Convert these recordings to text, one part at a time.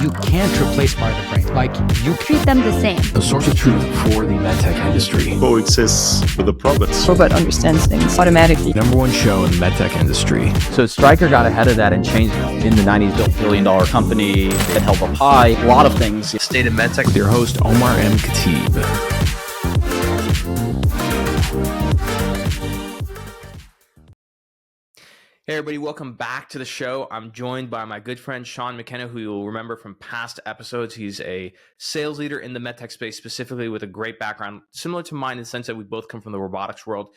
You can't replace part of the brain. Like, you treat them the same. The source of truth for the medtech industry. Coexists with the prophets. Robot understands things automatically. Number one show in the medtech industry. So Stryker got ahead of that and changed in the 90s, built $1 billion company that held up high, a lot of things. State of MedTech. Their host, Omar M. Khatib. Hey everybody, welcome back to the show. I'm joined by my good friend Shawn McKenna, who you'll remember from past episodes. He's a sales leader in the medtech space, specifically with a great background, similar to mine in the sense that we both come from the robotics world.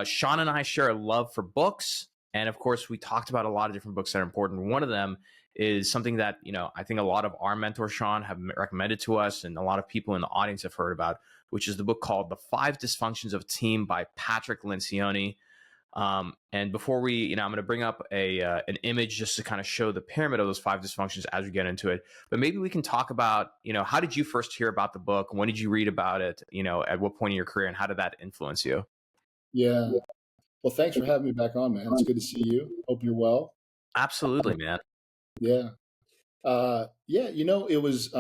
Shawn and I share a love for books, and of course, we talked about a lot of different books that are important. One of them is something that I think a lot of our mentor Shawn have recommended to us, and a lot of people in the audience have heard about, which is the book called "The 5 Dysfunctions of a Team" by Patrick Lencioni. And before we, I'm going to bring up an image just to kind of show the pyramid of those 5 dysfunctions as we get into it. But maybe we can talk about, how did you first hear about the book? When did you read about it? At what point in your career, and how did that influence you? Yeah. Well, thanks for having me back on, man. It's good to see you. Hope you're well. Absolutely, man. Yeah. It was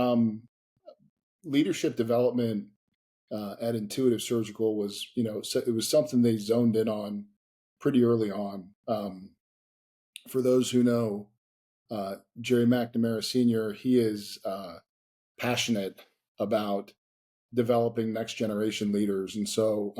leadership development at Intuitive Surgical was, it was something they zoned in on pretty early on. For those who know, Jerry McNamara Sr., he is passionate about developing next generation leaders. And so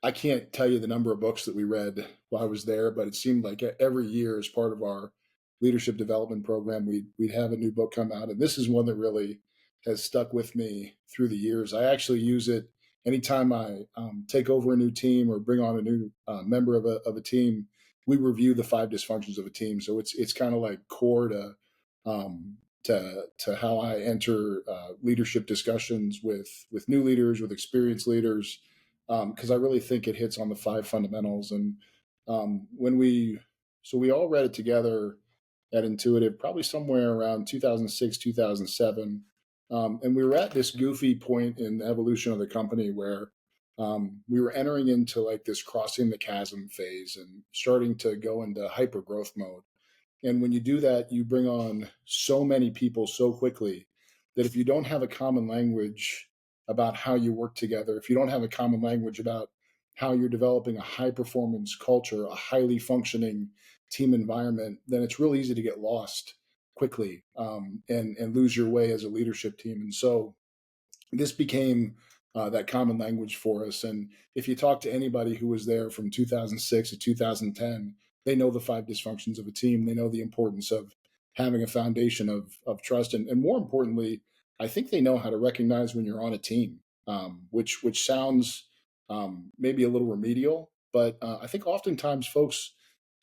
I can't tell you the number of books that we read while I was there, but it seemed like every year as part of our leadership development program, we'd have a new book come out. And this is one that really has stuck with me through the years. I actually use it anytime I take over a new team or bring on a new member of a team. We review the 5 dysfunctions of a team, so it's kind of like core to how I enter leadership discussions with new leaders, with experienced leaders, because I really think it hits on the 5 fundamentals. And we all read it together at Intuitive, probably somewhere around 2006, 2007. And we were at this goofy point in the evolution of the company where we were entering into like this crossing the chasm phase and starting to go into hyper growth mode. And when you do that, you bring on so many people so quickly that if you don't have a common language about how you work together, if you don't have a common language about how you're developing a high performance culture, a highly functioning team environment, then it's real easy to get lost quickly and lose your way as a leadership team. And so this became that common language for us. And if you talk to anybody who was there from 2006 to 2010, they know the 5 dysfunctions of a team. They know the importance of having a foundation of trust. And more importantly, I think they know how to recognize when you're on a team, which sounds maybe a little remedial, but I think oftentimes folks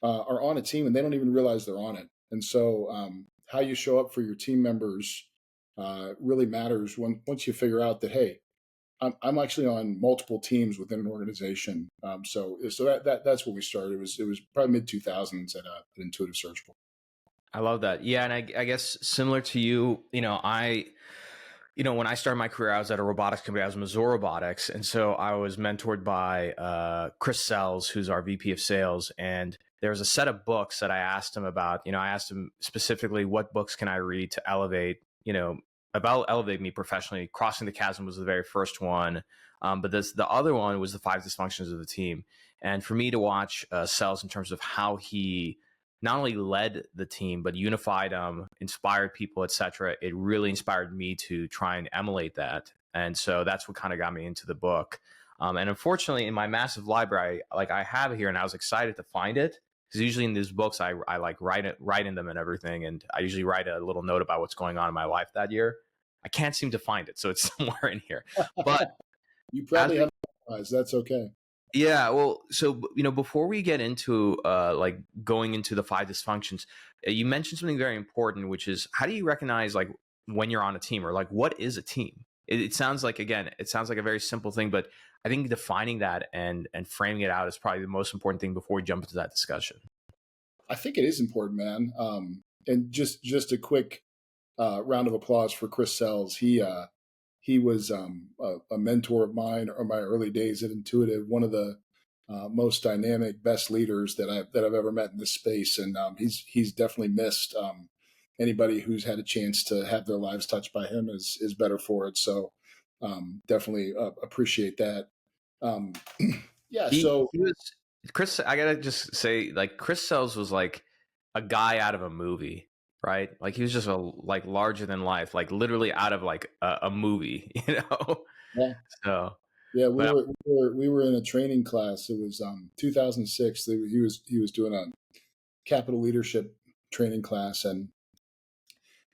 are on a team and they don't even realize they're on it. And so how you show up for your team members really matters once you figure out that, hey, I'm actually on multiple teams within an organization. So that's what we started. It was probably mid 2000s at Intuitive Surgical. I love that. Yeah, and I guess similar to you, when I started my career, I was at a robotics company. I was Missouri Robotics, and so I was mentored by Chris Sells, who's our VP of Sales, and there was a set of books that I asked him about. I asked him specifically, what books can I read to elevate me professionally. Crossing the Chasm was the very first one. But the other one was the 5 dysfunctions of the team. And for me to watch Sells in terms of how he not only led the team, but unified them, inspired people, etc., it really inspired me to try and emulate that. And so that's what kind of got me into the book. And unfortunately, in my massive library, I have it here, and I was excited to find it. Because usually in these books, I like write in them and everything. And I usually write a little note about what's going on in my life that year. I can't seem to find it. So it's somewhere in here. But you probably have eyes. That's okay. Yeah. Well, so, before we get into going into the 5 dysfunctions, you mentioned something very important, which is how do you recognize when you're on a team, or what is a team? It sounds like, again, a very simple thing, but I think defining that and framing it out is probably the most important thing before we jump into that discussion. I think it is important, man. And just a quick round of applause for Chris Sells. He was a mentor of mine in my early days at Intuitive, one of the most dynamic, best leaders that I've ever met in this space, and he's definitely missed. anybody who's had a chance to have their lives touched by him is better for it. So definitely appreciate that. Yeah. So he was Chris. I gotta just say, like, Chris Sells was like a guy out of a movie, right? Like, he was just a like larger than life, like literally out of like a movie, you know. yeah, So yeah, but we were in a training class. It was 2006. He was doing a capital leadership training class, and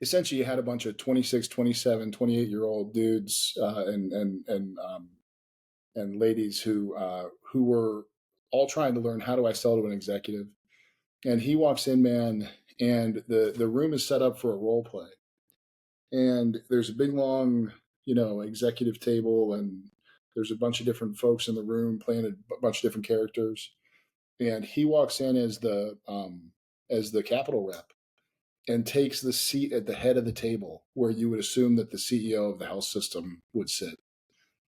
essentially you had a bunch of 26, 27, 28-year-old dudes and ladies who were all trying to learn, how do I sell to an executive? And he walks in, man, and the room is set up for a role play. And there's a big long, executive table, and there's a bunch of different folks in the room playing a bunch of different characters. And he walks in as the capital rep and takes the seat at the head of the table where you would assume that the CEO of the health system would sit.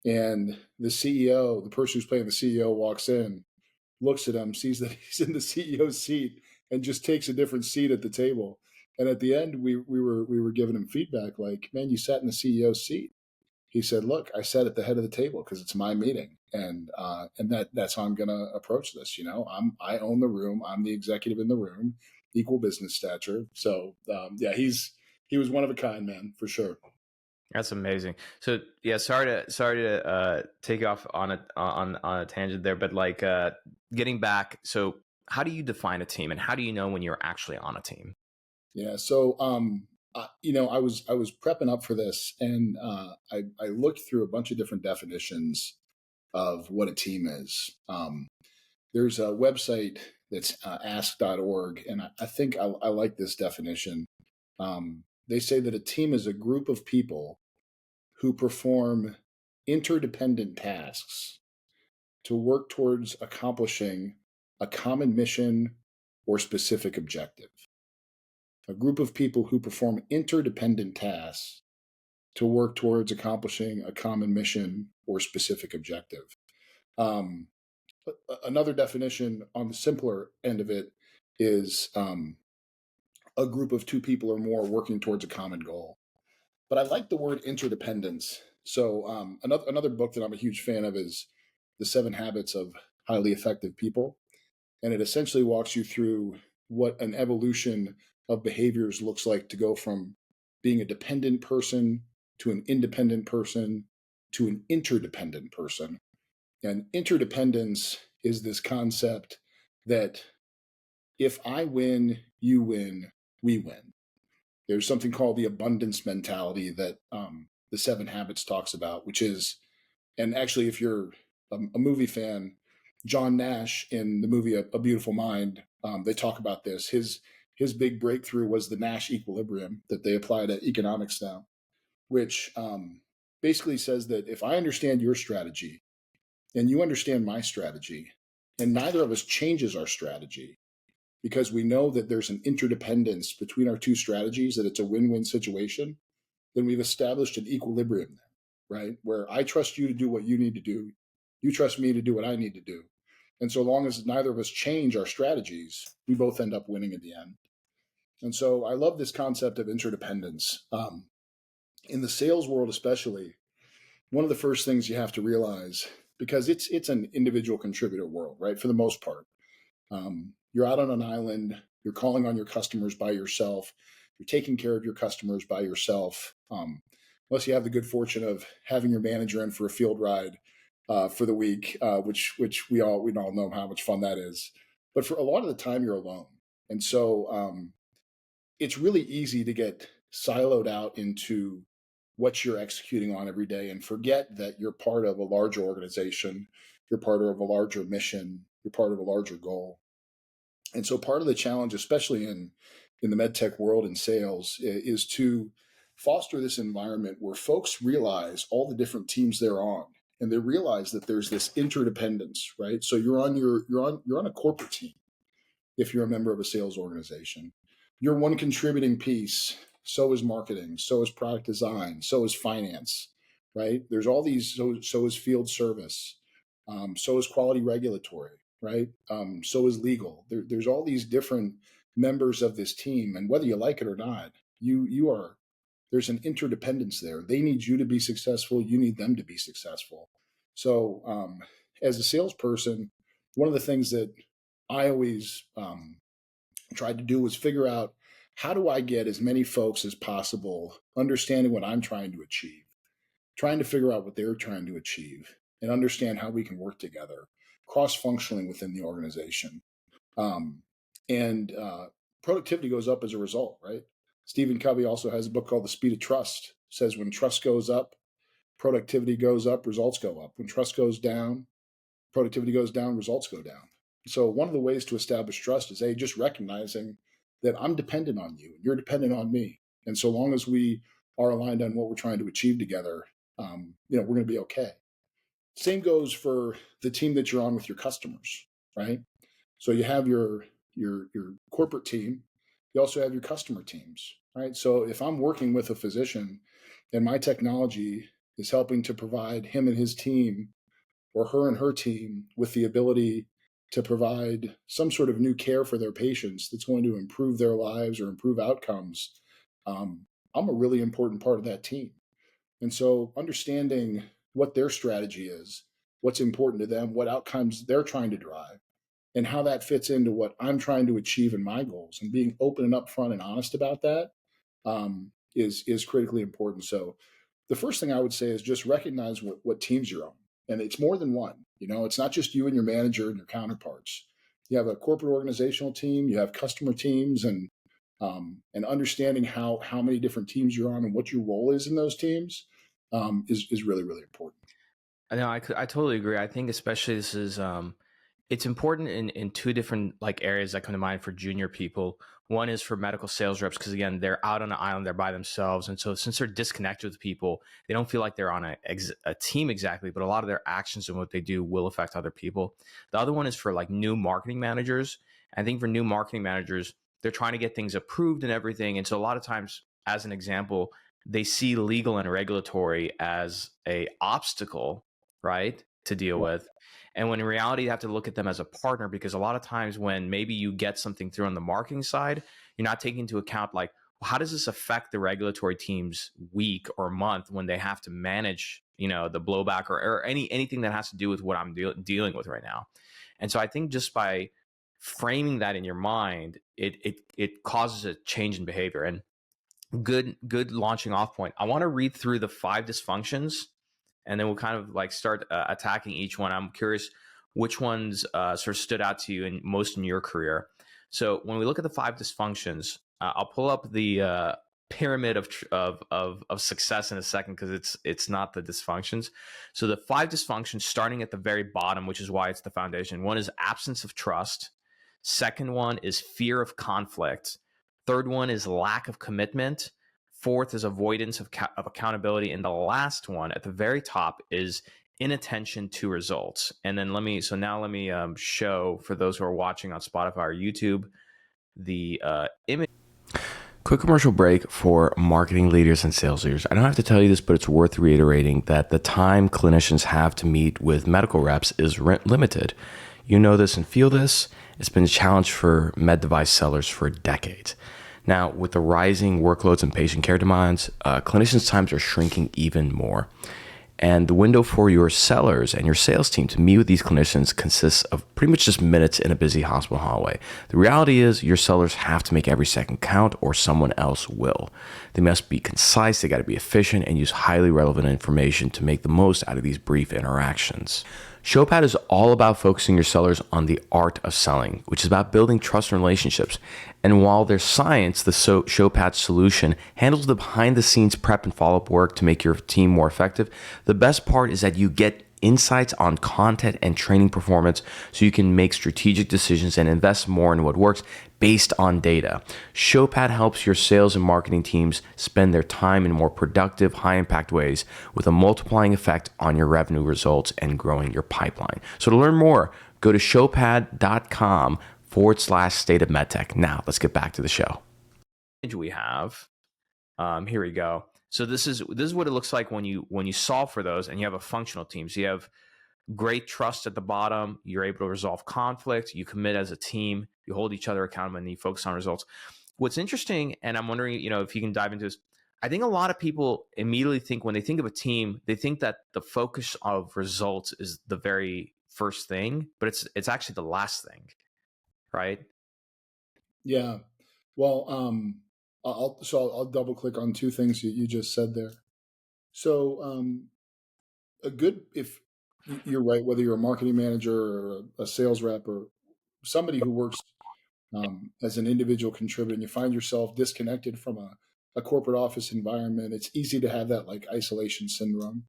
And the CEO, the person who's playing the CEO, walks in, looks at him, sees that he's in the CEO's seat, and just takes a different seat at the table. And at the end, we were giving him feedback like, man, you sat in the CEO's seat. He said, look, I sat at the head of the table because it's my meeting. And that's how I'm going to approach this. I own the room. I'm the executive in the room, equal business stature. So yeah, he was one of a kind, man, for sure. that's amazing. So yeah, sorry to take you off on a tangent there, but like getting back. So how do you define a team, and how do you know when you're actually on a team? Yeah. So I was prepping up for this, and I looked through a bunch of different definitions of what a team is. There's a website that's ask.org, and I think I like this definition. They say that a team is a group of people who perform interdependent tasks to work towards accomplishing a common mission or specific objective. A group of people who perform interdependent tasks to work towards accomplishing a common mission or specific objective. Another definition on the simpler end of it is a group of two people or more working towards a common goal. But I like the word interdependence. So another book that I'm a huge fan of is The 7 Habits of Highly Effective People. And it essentially walks you through what an evolution of behaviors looks like to go from being a dependent person to an independent person to an interdependent person. And interdependence is this concept that if I win, you win, we win. There's something called the abundance mentality that the 7 Habits talks about, which is, and actually, if you're a movie fan, John Nash in the movie A Beautiful Mind, they talk about this. His big breakthrough was the Nash equilibrium that they apply to economics now, which basically says that if I understand your strategy and you understand my strategy, and neither of us changes our strategy because we know that there's an interdependence between our two strategies, that it's a win-win situation, then we've established an equilibrium there, right? Where I trust you to do what you need to do. You trust me to do what I need to do. And so long as neither of us change our strategies, we both end up winning at the end. And so I love this concept of interdependence. In the sales world especially, one of the first things you have to realize, because it's an individual contributor world, right? For the most part. You're out on an island, you're calling on your customers by yourself, you're taking care of your customers by yourself, unless you have the good fortune of having your manager in for a field ride for the week, which we all know how much fun that is. But for a lot of the time, you're alone. And so it's really easy to get siloed out into what you're executing on every day and forget that you're part of a larger organization, you're part of a larger mission, you're part of a larger goal. And so part of the challenge, especially in the medtech world and sales, is to foster this environment where folks realize all the different teams they're on, and they realize that there's this interdependence, right? So you're on a corporate team if you're a member of a sales organization. You're one contributing piece. So is marketing. So is product design. So is finance, right? There's all these. So is field service. So is quality regulatory, right? So is legal. There's all these different members of this team, and whether you like it or not, there's an interdependence there. They need you to be successful. You need them to be successful. So as a salesperson, one of the things that I always tried to do was figure out, how do I get as many folks as possible understanding what I'm trying to achieve, trying to figure out what they're trying to achieve, and understand how we can work together, cross-functioning within the organization. And productivity goes up as a result, right? Stephen Covey also has a book called The Speed of Trust. It says when trust goes up, productivity goes up, results go up. When trust goes down, productivity goes down, results go down. So one of the ways to establish trust is just recognizing that I'm dependent on you and you're dependent on me. And so long as we are aligned on what we're trying to achieve together, we're going to be okay. Same goes for the team that you're on with your customers, right? So you have your corporate team. You also have your customer teams, right? So if I'm working with a physician and my technology is helping to provide him and his team, or her and her team, with the ability to provide some sort of new care for their patients that's going to improve their lives or improve outcomes, I'm a really important part of that team. And so understanding what their strategy is, what's important to them, what outcomes they're trying to drive, and how that fits into what I'm trying to achieve in my goals, and being open and upfront and honest about that is critically important. So the first thing I would say is just recognize what teams you're on. And it's more than one. It's not just you and your manager and your counterparts. You have a corporate organizational team, you have customer teams, and understanding how many different teams you're on and what your role is in those teams is really, really important. No, I totally agree. I think especially this is it's important in two different areas that come to mind for junior people. One is for medical sales reps, because again, they're out on an island, they're by themselves. And so since they're disconnected with people, they don't feel like they're on a team exactly, but a lot of their actions and what they do will affect other people. The other one is for new marketing managers. I think for new marketing managers, they're trying to get things approved and everything. And so a lot of times, as an example, they see legal and regulatory as a obstacle, right, to deal with. And when in reality, you have to look at them as a partner, because a lot of times when maybe you get something through on the marketing side, you're not taking into account how does this affect the regulatory team's week or month when they have to manage, the blowback or anything that has to do with what I'm dealing with right now. And so I think just by framing that in your mind, it causes a change in behavior. And good launching off point. I want to read through the 5 dysfunctions, and then we'll kind of start attacking each one. I'm curious which ones sort of stood out to you most in your career. So when we look at the 5 dysfunctions, I'll pull up the pyramid of success in a second, because it's not the dysfunctions. So the 5 dysfunctions, starting at the very bottom, which is why it's the foundation. One is absence of trust. Second one is fear of conflict. Third one is lack of commitment. Fourth is avoidance of accountability. And the last one at the very top is inattention to results. And then let me show, for those who are watching on Spotify or YouTube, the image. Quick commercial break for marketing leaders and sales leaders. I don't have to tell you this, but it's worth reiterating that the time clinicians have to meet with medical reps is limited. You know this and feel this. It's been a challenge for med device sellers for decades. Now, with the rising workloads and patient care demands, clinicians' times are shrinking even more. And the window for your sellers and your sales team to meet with these clinicians consists of pretty much just minutes in a busy hospital hallway. The reality is your sellers have to make every second count, or someone else will. They must be concise, they got to be efficient, and use highly relevant information to make the most out of these brief interactions. ShowPad is all about focusing your sellers on the art of selling, which is about building trust and relationships. And while there's science, the ShowPad solution handles the behind-the-scenes prep and follow-up work to make your team more effective. The best part is that you get insights on content and training performance, so you can make strategic decisions and invest more in what works based on data. ShowPad helps your sales and marketing teams spend their time in more productive, high-impact ways, with a multiplying effect on your revenue results and growing your pipeline. So to learn more, go to showpad.com/State of MedTech. Now, let's get back to the show. We have, here we go. So this is what it looks like when you solve for those and you have a functional team. So you have great trust at the bottom. You're able to resolve conflict. You commit as a team. you hold each other accountable, and you focus on results. What's interesting, and I'm wondering, if you can dive into this, I think a lot of people immediately think when they think of a team, they think that the focus of results is the very first thing, but it's actually the last thing, right? Yeah. Well, I'll double click on two things you just said there. So, if you're right, whether you're a marketing manager or a sales rep or somebody who works as an individual contributor, and you find yourself disconnected from a corporate office environment, it's easy to have that like isolation syndrome,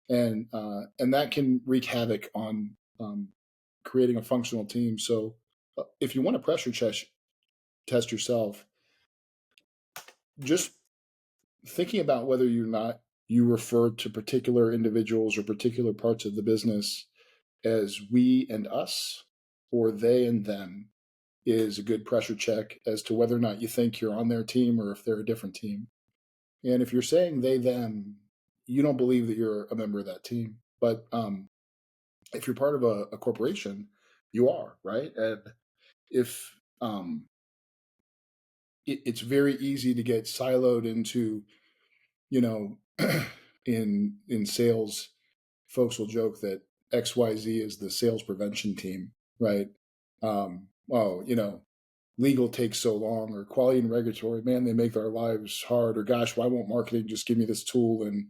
and that can wreak havoc on creating a functional team. So, if you want to pressure test yourself, just thinking about whether you refer to particular individuals or particular parts of the business as we and us or they and them is a good pressure check as to whether or not you think you're on their team or if they're a different team. And if you're saying they, them, you don't believe that you're a member of that team. But if you're part of a corporation, you are, right? And if it's very easy to get siloed into, in sales, folks will joke that XYZ is the sales prevention team, right? Well, legal takes so long, or quality and regulatory, man, they make our lives hard, or gosh, why won't marketing just give me this tool? And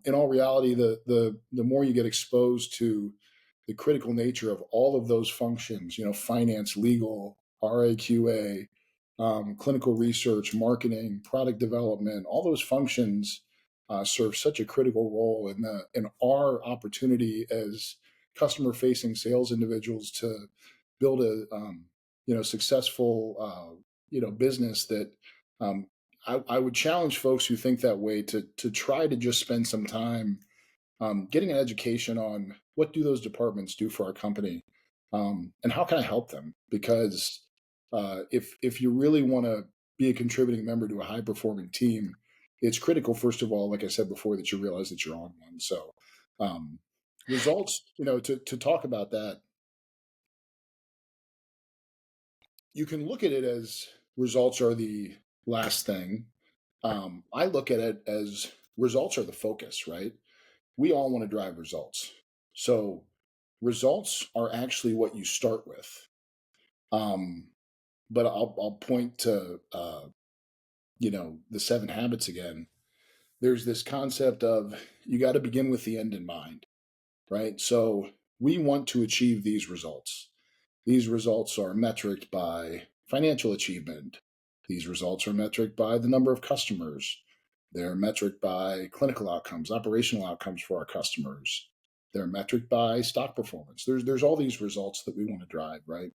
in all reality, the more you get exposed to the critical nature of all of those functions, finance, legal, RAQA, clinical research, marketing, product development, all those functions serve such a critical role in our opportunity as customer-facing sales individuals to build a successful business that I would challenge folks who think that way to try to just spend some time getting an education on what do those departments do for our company, and how can I help them? Because if you really want to be a contributing member to a high performing team, it's critical, first of all, like I said before, that you realize that you're on one. So results, to talk about that, you can look at it as results are the last thing. I look at it as results are the focus, right? We all want to drive results. So results are actually what you start with. But I'll point to, the 7 habits again. There's this concept of you got to begin with the end in mind, right? So we want to achieve these results. These results are metriced by financial achievement. These results are metriced by the number of customers. They're metriced by clinical outcomes, operational outcomes for our customers. They're metriced by stock performance. There's all these results that we want to drive, right?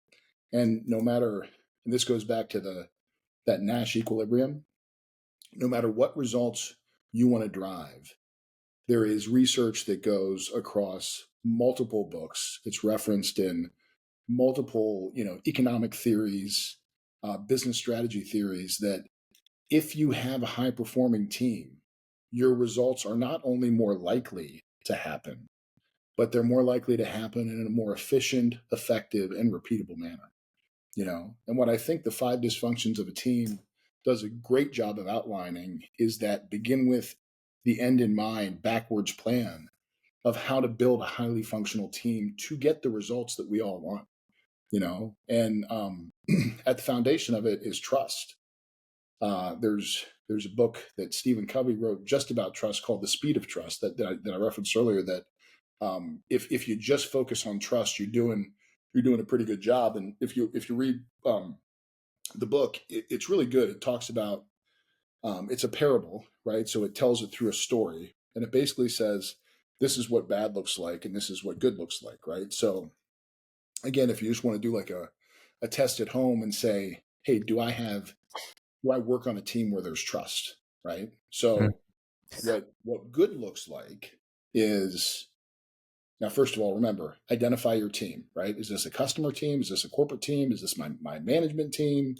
And no matter, and this goes back to that Nash equilibrium, no matter what results you want to drive, there is research that goes across multiple books. It's referenced in multiple, economic theories, business strategy theories, that if you have a high performing team, your results are not only more likely to happen, but they're more likely to happen in a more efficient, effective, and repeatable manner. And what I think the 5 dysfunctions of a team does a great job of outlining is that begin with the end in mind, backwards plan of how to build a highly functional team to get the results that we all want. And at the foundation of it is trust. There's a book that Stephen Covey wrote just about trust called The Speed of Trust that I referenced earlier, that if you just focus on trust, you're doing a pretty good job. And if you read the book, it's really good. It talks about, it's a parable, right? So it tells it through a story, and it basically says, this is what bad looks like, and this is what good looks like, right? So again, if you just want to do like a test at home and say, hey, do I work on a team where there's trust, right? So what good looks like is, now, first of all, remember, identify your team, right? Is this a customer team? Is this a corporate team? Is this my management team?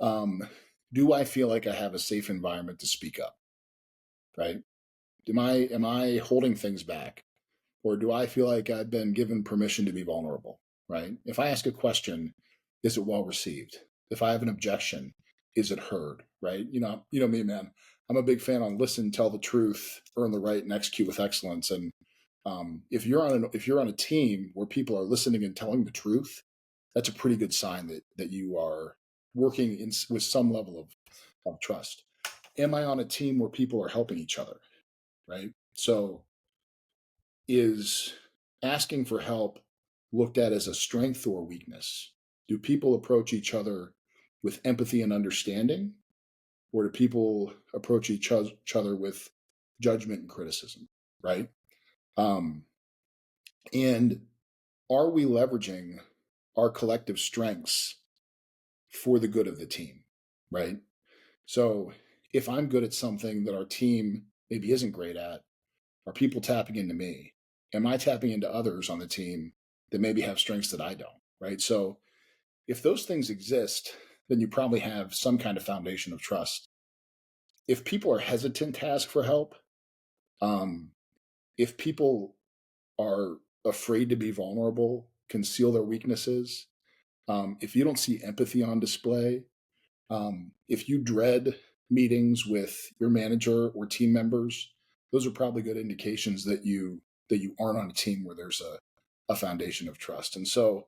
Do I feel like I have a safe environment to speak up, right? Am I holding things back? Or do I feel like I've been given permission to be vulnerable, right? If I ask a question, is it well received? If I have an objection, is it heard? Right? You know me, man. I'm a big fan on listen, tell the truth, earn the right, and execute with excellence. And if you're on a team where people are listening and telling the truth, that's a pretty good sign that you are working with some level of trust. Am I on a team where people are helping each other? Right? So is asking for help looked at as a strength or weakness? Do people approach each other with empathy and understanding, or do people approach each other with judgment and criticism? Right? And are we leveraging our collective strengths for the good of the team? Right? So if I'm good at something that our team maybe isn't great at, are people tapping into me? Am I tapping into others on the team that maybe have strengths that I don't? Right? So if those things exist, then you probably have some kind of foundation of trust. If people are hesitant to ask for help, if people are afraid to be vulnerable, conceal their weaknesses, if you don't see empathy on display, if you dread meetings with your manager or team members, those are probably good indications that you aren't on a team where there's a foundation of trust. And so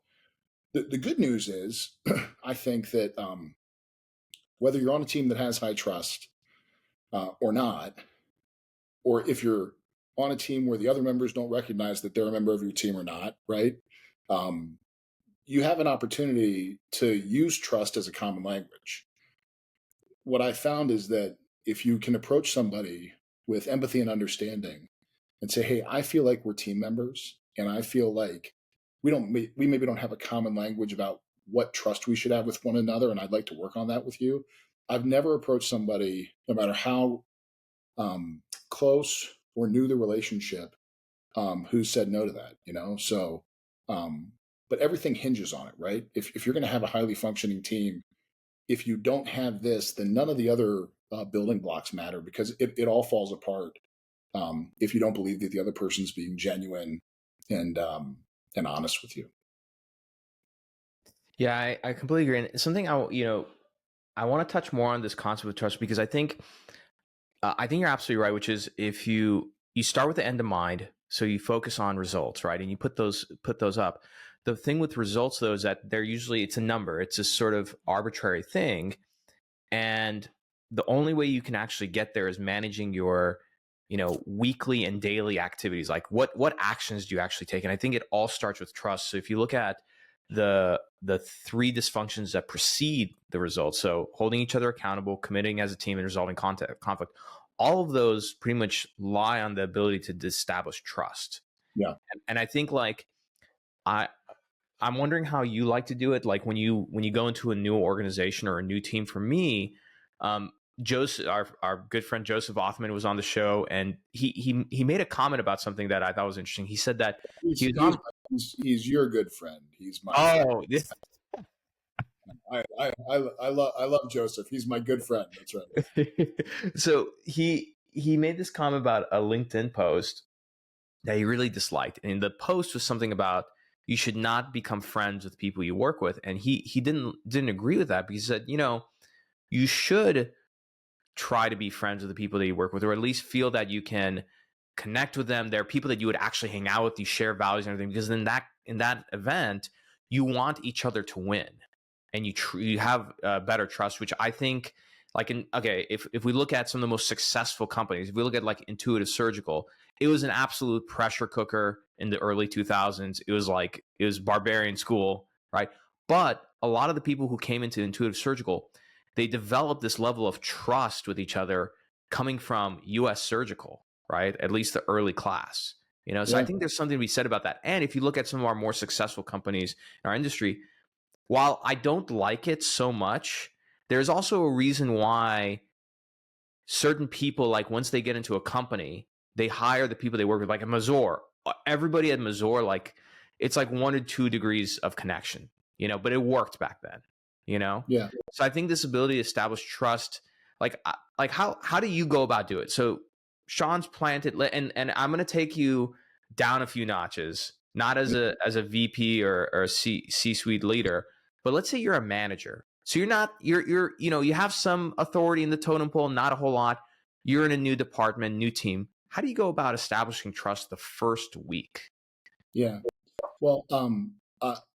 the good news is, I think that whether you're on a team that has high trust or not, or if you're on a team where the other members don't recognize that they're a member of your team or not, right? You have an opportunity to use trust as a common language. What I found is that if you can approach somebody with empathy and understanding and say, hey, I feel like we're team members, and I feel like we maybe don't have a common language about what trust we should have with one another, and I'd like to work on that with you. I've never approached somebody, no matter how close or new the relationship, who said no to that, So, but everything hinges on it, right? If you're going to have a highly functioning team, if you don't have this, then none of the other building blocks matter, because it all falls apart if you don't believe that the other person's being genuine and honest with you. Yeah, I completely agree. And something I want to touch more on this concept of trust, because I think you're absolutely right, which is if you start with the end in mind, so you focus on results, right? And you put those up. The thing with results, though, is that it's a number. It's a sort of arbitrary thing. And the only way you can actually get there is managing your, weekly and daily activities. Like what actions do you actually take? And I think it all starts with trust. So if you look at the three dysfunctions that precede the results, so holding each other accountable, committing as a team, and resolving conflict, all of those pretty much lie on the ability to establish trust. Yeah. And I think I'm wondering how you like to do it. Like when you go into a new organization or a new team. For me, Joseph, our good friend Joseph Othman was on the show, and he made a comment about something that I thought was interesting. He said that he's your good friend. He's my friend. I love Joseph. He's my good friend. That's right. So he made this comment about a LinkedIn post that he really disliked, and the post was something about you should not become friends with people you work with, and he didn't agree with that, because he said, you should try to be friends with the people that you work with, or at least feel that you can connect with them. They're people that you would actually hang out with, you share values and everything, because in that event, you want each other to win, and you have better trust, which I think, if we look at some of the most successful companies, if we look at like Intuitive Surgical, it was an absolute pressure cooker in the early 2000s. It was barbarian school, right? But a lot of the people who came into Intuitive Surgical, they developed this level of trust with each other coming from US Surgical, right? At least the early class, So I think there's something to be said about that. And if you look at some of our more successful companies in our industry, while I don't like it so much, there's also a reason why certain people, like once they get into a company, they hire the people they work with. Like at Mazor, everybody at Mazor, it's like 1 or 2 degrees of connection, but it worked back then, Yeah. So I think this ability to establish trust, how do you go about doing it? So Shawn's planted, and I'm going to take you down a few notches, not as a VP or a C-suite leader, But let's say you're a manager. So you're you have some authority in the totem pole, not a whole lot. You're in a new department, new team. How do you go about establishing trust the first week? Yeah. Well,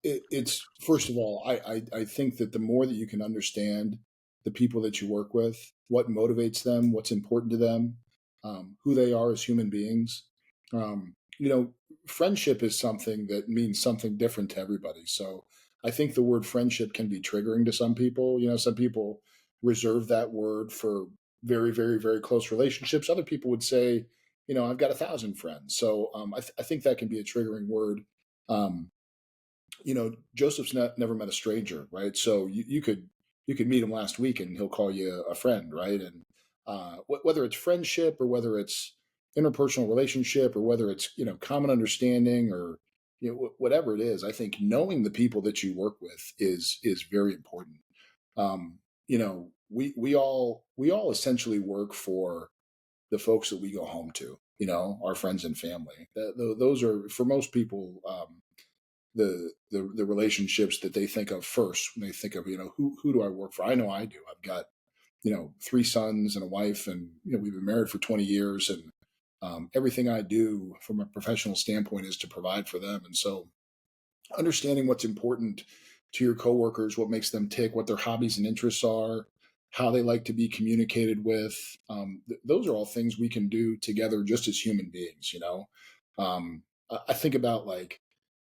it's first of all, I think that the more that you can understand the people that you work with, what motivates them, what's important to them, who they are as human beings. Friendship is something that means something different to everybody. So I think the word friendship can be triggering to some people. Some people reserve that word for very, very, very close relationships. Other people would say, I've got 1,000 friends. So I think that can be a triggering word. Um, Joseph's never met a stranger, right? So you could meet him last week and he'll call you a friend, right? And whether it's friendship or whether it's interpersonal relationship or whether it's common understanding or whatever it is, I think knowing the people that you work with is very important. We all essentially work for the folks that we go home to, our friends and family. Those are, for most people, the relationships that they think of first when they think of who do I work for. I know I do. I've got 3 sons and a wife, and we've been married for 20 years, and everything I do from a professional standpoint is to provide for them. And so understanding what's important to your coworkers, what makes them tick, what their hobbies and interests are, how they like to be communicated with, those are all things we can do together just as human beings. I think about, like,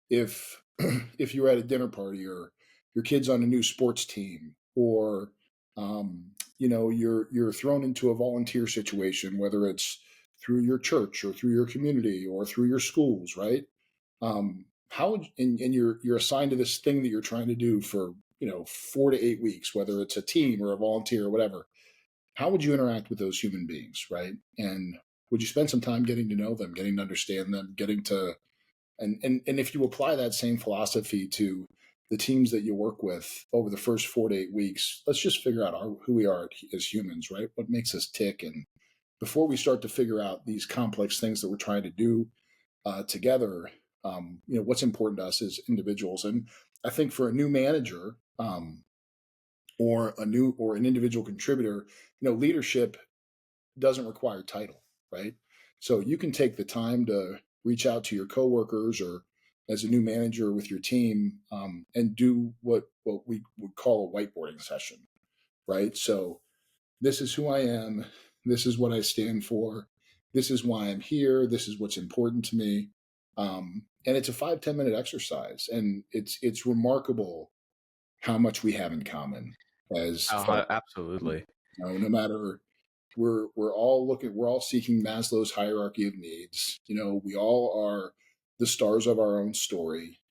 if if you're at a dinner party or your kid's on a new sports team, or you're thrown into a volunteer situation, whether it's through your church or through your community or through your schools, right? How would, and you're assigned to this thing that you're trying to do for 4 to 8 weeks, whether it's a team or a volunteer or whatever. How would you interact with those human beings, right? And would you spend some time getting to know them, getting to understand them, getting to and if you apply that same philosophy to the teams that you work with over the first 4 to 8 weeks, let's just figure out who we are as humans, right? What makes us tick? And before we start to figure out these complex things that we're trying to do together, what's important to us as individuals. And I think for a new manager or an individual contributor, leadership doesn't require title, right? So you can take the time to reach out to your coworkers or as a new manager with your team and do what we would call a whiteboarding session, right? So this is who I am. This is what I stand for. This is why I'm here. This is what's important to me. And it's a 5-10 minute exercise. And it's remarkable how much we have in common as Absolutely. no matter, we're all seeking Maslow's hierarchy of needs. We all are the stars of our own story.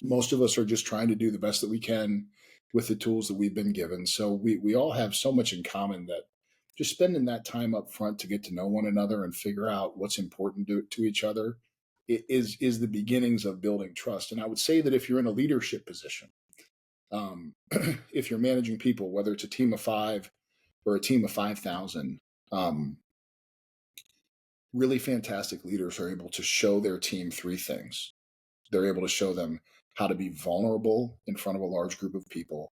Most of us are just trying to do the best that we can with the tools that we've been given. So we all have so much in common that just spending that time up front to get to know one another and figure out what's important to each other is the beginnings of building trust. And I would say that if you're in a leadership position, if you're managing people, whether it's a team of 5 or a team of 5,000, really fantastic leaders are able to show their team 3 things. They're able to show them how to be vulnerable in front of a large group of people.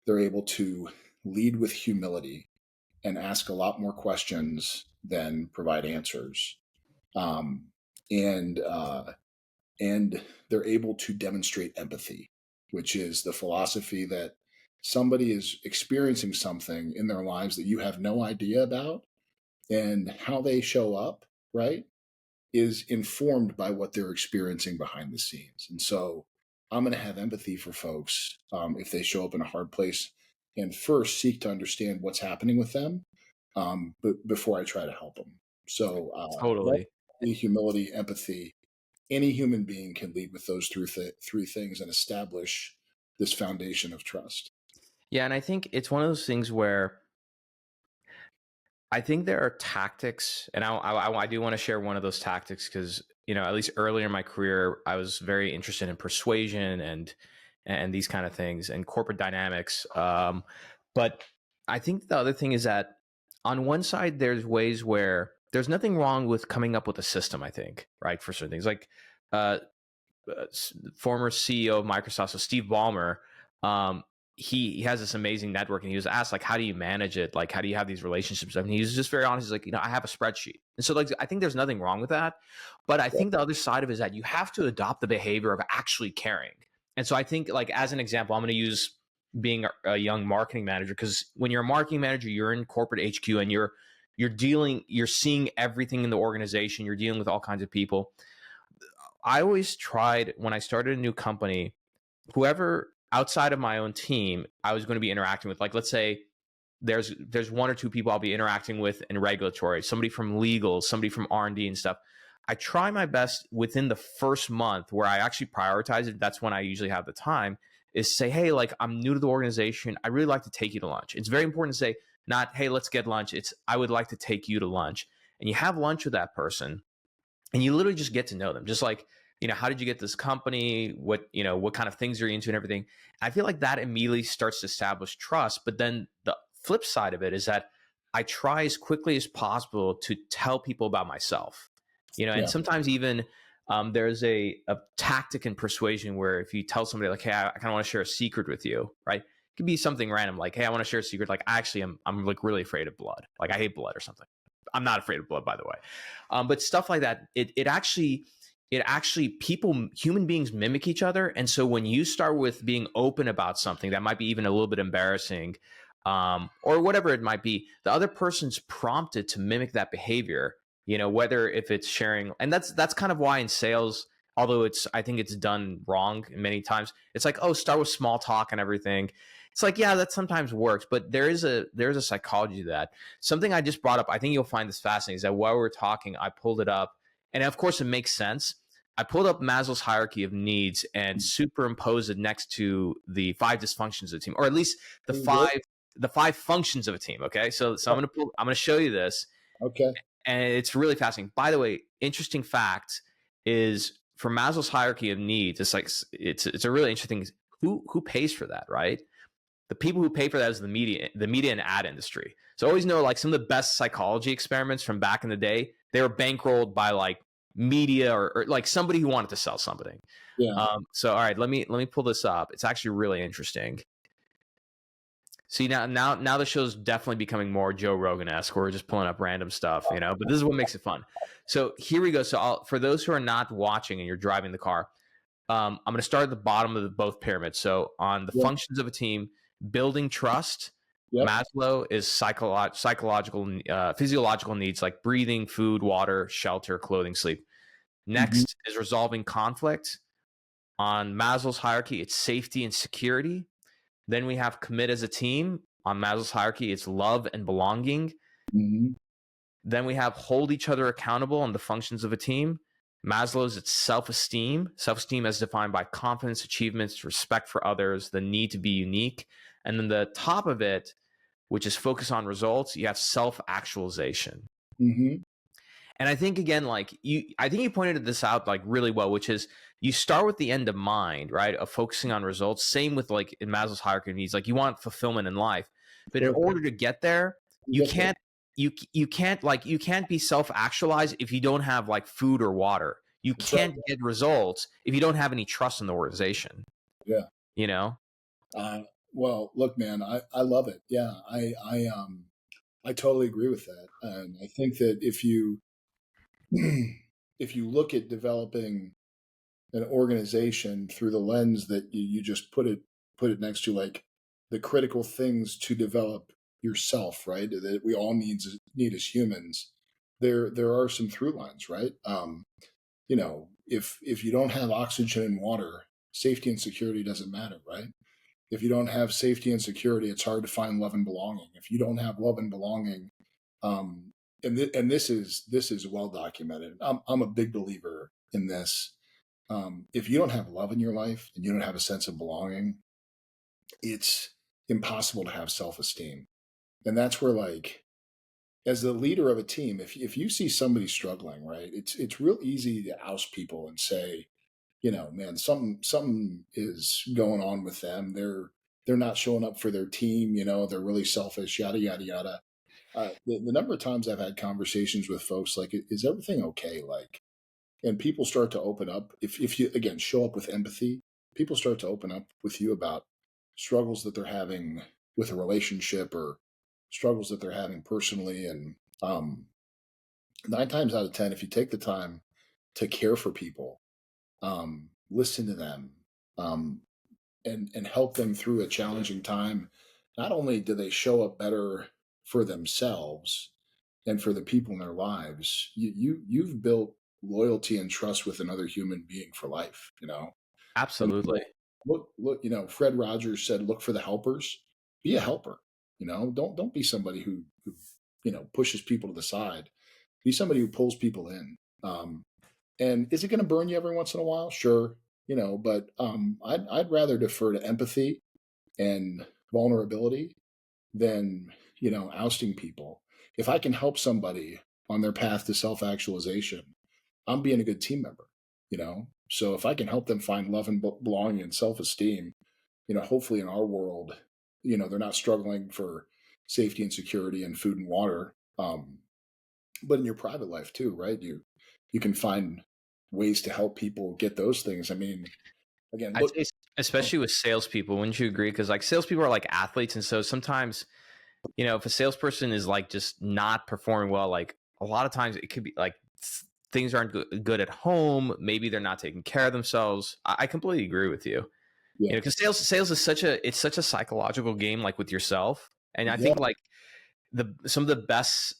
They're able to lead with humility and ask a lot more questions than provide answers. And they're able to demonstrate empathy, which is the philosophy that somebody is experiencing something in their lives that you have no idea about, and how they show up, right, is informed by what they're experiencing behind the scenes. And so I'm going to have empathy for folks if they show up in a hard place, and first seek to understand what's happening with them, but before I try to help them. So Totally. Humility, empathy. Any human being can lead with those 3 things and establish this foundation of trust. Yeah, and I think it's one of those things where I think there are tactics, and I do want to share one of those tactics because, at least earlier in my career, I was very interested in persuasion and these kind of things and corporate dynamics. But I think the other thing is that on one side, there's ways where there's nothing wrong with coming up with a system, I think, right, for certain things. Like former CEO of Microsoft, so Steve Ballmer, he has this amazing network, and he was asked, like, how do you manage it? Like, how do you have these relationships? I mean, he was just very honest. He's like, I have a spreadsheet. And so, like, I think there's nothing wrong with that. But I think the other side of it is that you have to adopt the behavior of actually caring. And so I think, like, as an example, I'm going to use being a young marketing manager, because when you're a marketing manager, you're in corporate HQ and you're seeing everything in the organization. You're dealing with all kinds of people. I always tried, when I started a new company, whoever outside of my own team I was going to be interacting with, like, let's say there's one or two people I'll be interacting with in regulatory, somebody from legal, somebody from R&D and stuff. I try my best within the first month, where I actually prioritize it. That's when I usually have the time, is say, hey, like, I'm new to the organization. I really like to take you to lunch. It's very important to say, not, hey, let's get lunch. It's, I would like to take you to lunch. And you have lunch with that person, and you literally just get to know them. Just like, how did you get this company? What kind of things are you into and everything. I feel like that immediately starts to establish trust. But then the flip side of it is that I try as quickly as possible to tell people about myself, and sometimes even there's a tactic in persuasion where if you tell somebody, like, hey, I kind of want to share a secret with you, right? It could be something random, like, hey, I want to share a secret. Like, actually, I'm like really afraid of blood. Like, I hate blood or something. I'm not afraid of blood, by the way. But stuff like that, it actually human beings mimic each other. And so when you start with being open about something that might be even a little bit embarrassing, or whatever it might be, the other person's prompted to mimic that behavior, whether if it's sharing. And that's kind of why in sales, although I think it's done wrong many times, it's like, oh, start with small talk and everything. It's like, yeah, that sometimes works, but there's a psychology to that. Something I just brought up, I think you'll find this fascinating, is that while we were talking, I pulled it up, and of course it makes sense. I pulled up Maslow's hierarchy of needs and superimposed it next to the 5 dysfunctions of the team, or at least the five functions of a team. Okay, so I'm gonna show you this. Okay, and it's really fascinating. By the way, interesting fact is, for Maslow's hierarchy of needs, it's like it's a really interesting. Who pays for that, right? The people who pay for that is the media and ad industry. So always know, like, some of the best psychology experiments from back in the day, they were bankrolled by like media or like somebody who wanted to sell something. Yeah. So all right, let me pull this up. It's actually really interesting. See, now the show's definitely becoming more Joe Rogan-esque. We're just pulling up random stuff, but this is what makes it fun. So here we go. So for those who are not watching and you're driving the car, I'm going to start at the bottom of both pyramids. So on the functions of a team, building trust, Maslow is psychological, physiological needs like breathing, food, water, shelter, clothing, sleep. Next is resolving conflict. On Maslow's hierarchy, it's safety and security. Then we have commit as a team. On Maslow's hierarchy, it's love and belonging. Then we have hold each other accountable on the functions of a team. Maslow's, it's self-esteem. Self-esteem as defined by confidence, achievements, respect for others, the need to be unique. And then the top of it, which is focus on results, you have self-actualization. And I think, again, like I think you pointed this out like really well, which is you start with the end of mind, right? Of focusing on results. Same with like in Maslow's hierarchy of needs, like you want fulfillment in life, but in order to get there, you can't be self-actualized if you don't have like food or water. You can't get results if you don't have any trust in the organization. Yeah. Well, look, man, I love it. Yeah. I totally agree with that. And I think that if you look at developing an organization through the lens that you just put it next to, like the critical things to develop yourself, right? That we all need as humans. There are some through lines, right? If you don't have oxygen and water, safety and security doesn't matter, right? If you don't have safety and security, it's hard to find love and belonging. If you don't have love and belonging, and this is well documented. I'm a big believer in this. If you don't have love in your life and you don't have a sense of belonging, it's impossible to have self-esteem. And that's where, like, as the leader of a team, if you see somebody struggling, right, it's real easy to oust people and say, man, something is going on with them. They're not showing up for their team. They're really selfish, yada, yada, yada. The number of times I've had conversations with folks like, is everything okay? Like, and people start to open up, if you, again, show up with empathy, people start to open up with you about struggles that they're having with a relationship or struggles that they're having personally. And 9 times out of 10, if you take the time to care for people, listen to them, and help them through a challenging time, not only do they show up better for themselves and for the people in their lives, you've built loyalty and trust with another human being for life, And Absolutely. look, Fred Rogers said, look for the helpers, be a helper, don't be somebody who pushes people to the side, be somebody who pulls people in. And is it going to burn you every once in a while? Sure. But I'd rather defer to empathy and vulnerability than, ousting people. If I can help somebody on their path to self-actualization, I'm being a good team member. So if I can help them find love and belonging and self-esteem, hopefully in our world, they're not struggling for safety and security and food and water. But in your private life too, right? You can find ways to help people get those things. I mean, again, I'd look, say especially with salespeople, wouldn't you agree? Because like salespeople are like athletes, and so sometimes, if a salesperson is like just not performing well, like a lot of times it could be like things aren't good at home. Maybe they're not taking care of themselves. I completely agree with you. yeah, Because sales is such a psychological game, like with yourself. And I yeah, think like some of the best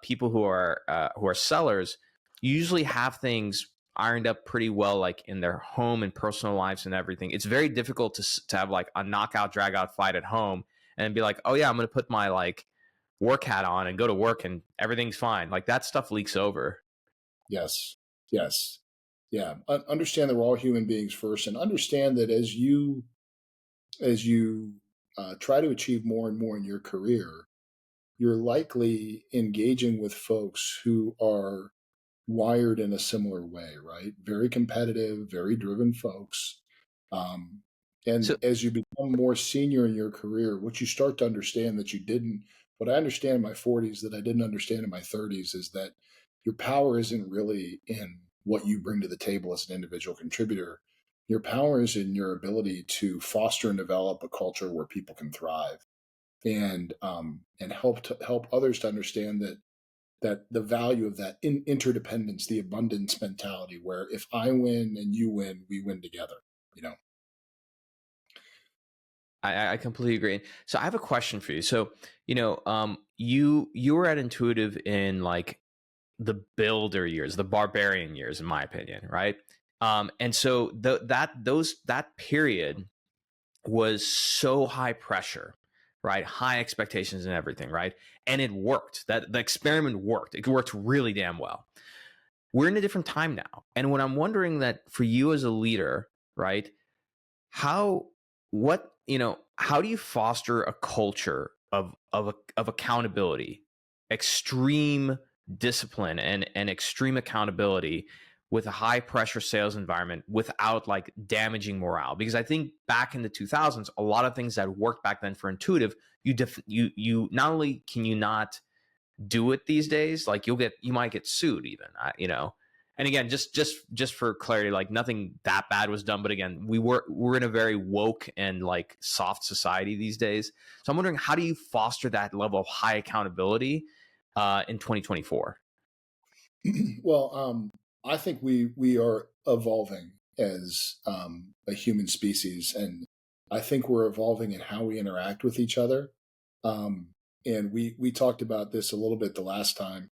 people who are sellers usually have things ironed up pretty well, like in their home and personal lives and everything. It's very difficult to have like a knockout drag out fight at home and be like, oh yeah, I'm gonna put my like work hat on and go to work and everything's fine. Like that stuff leaks over. yes, yes, yeah. Understand that we're all human beings first, and understand that as you try to achieve more and more in your career, you're likely engaging with folks who are wired in a similar way, right? Very competitive, very driven folks. Um, and So as you become more senior in your career, what you start to understand that you didn't, what I understand in my 40s that I didn't understand in my 30s is that your power isn't really in what you bring to the table as an individual contributor. Your power is in your ability to foster and develop a culture where people can thrive, and help others to understand that the value of that interdependence, the abundance mentality, where if I win and you win, we win together. You know. I completely agree. So I have a question for you. So, you were at Intuitive in like the builder years, the barbarian years, in my opinion, right? And so that period was so high pressure, right? High expectations and everything, right? And it worked. That the experiment worked. It worked really damn well. We're in a different time now. And when I'm wondering that for you as a leader, right? How how do you foster a culture of accountability, extreme discipline and extreme accountability with a high pressure sales environment without like damaging morale? Because I think back in the 2000s, a lot of things that worked back then for Intuitive, you not only can you not do it these days, like you might get sued even. And again, just for clarity, like nothing that bad was done, but again, we're in a very woke and like soft society these days. So I'm wondering, how do you foster that level of high accountability in 2024? Well, I think we are evolving as a human species, and I think we're evolving in how we interact with each other. And we talked about this a little bit the last time.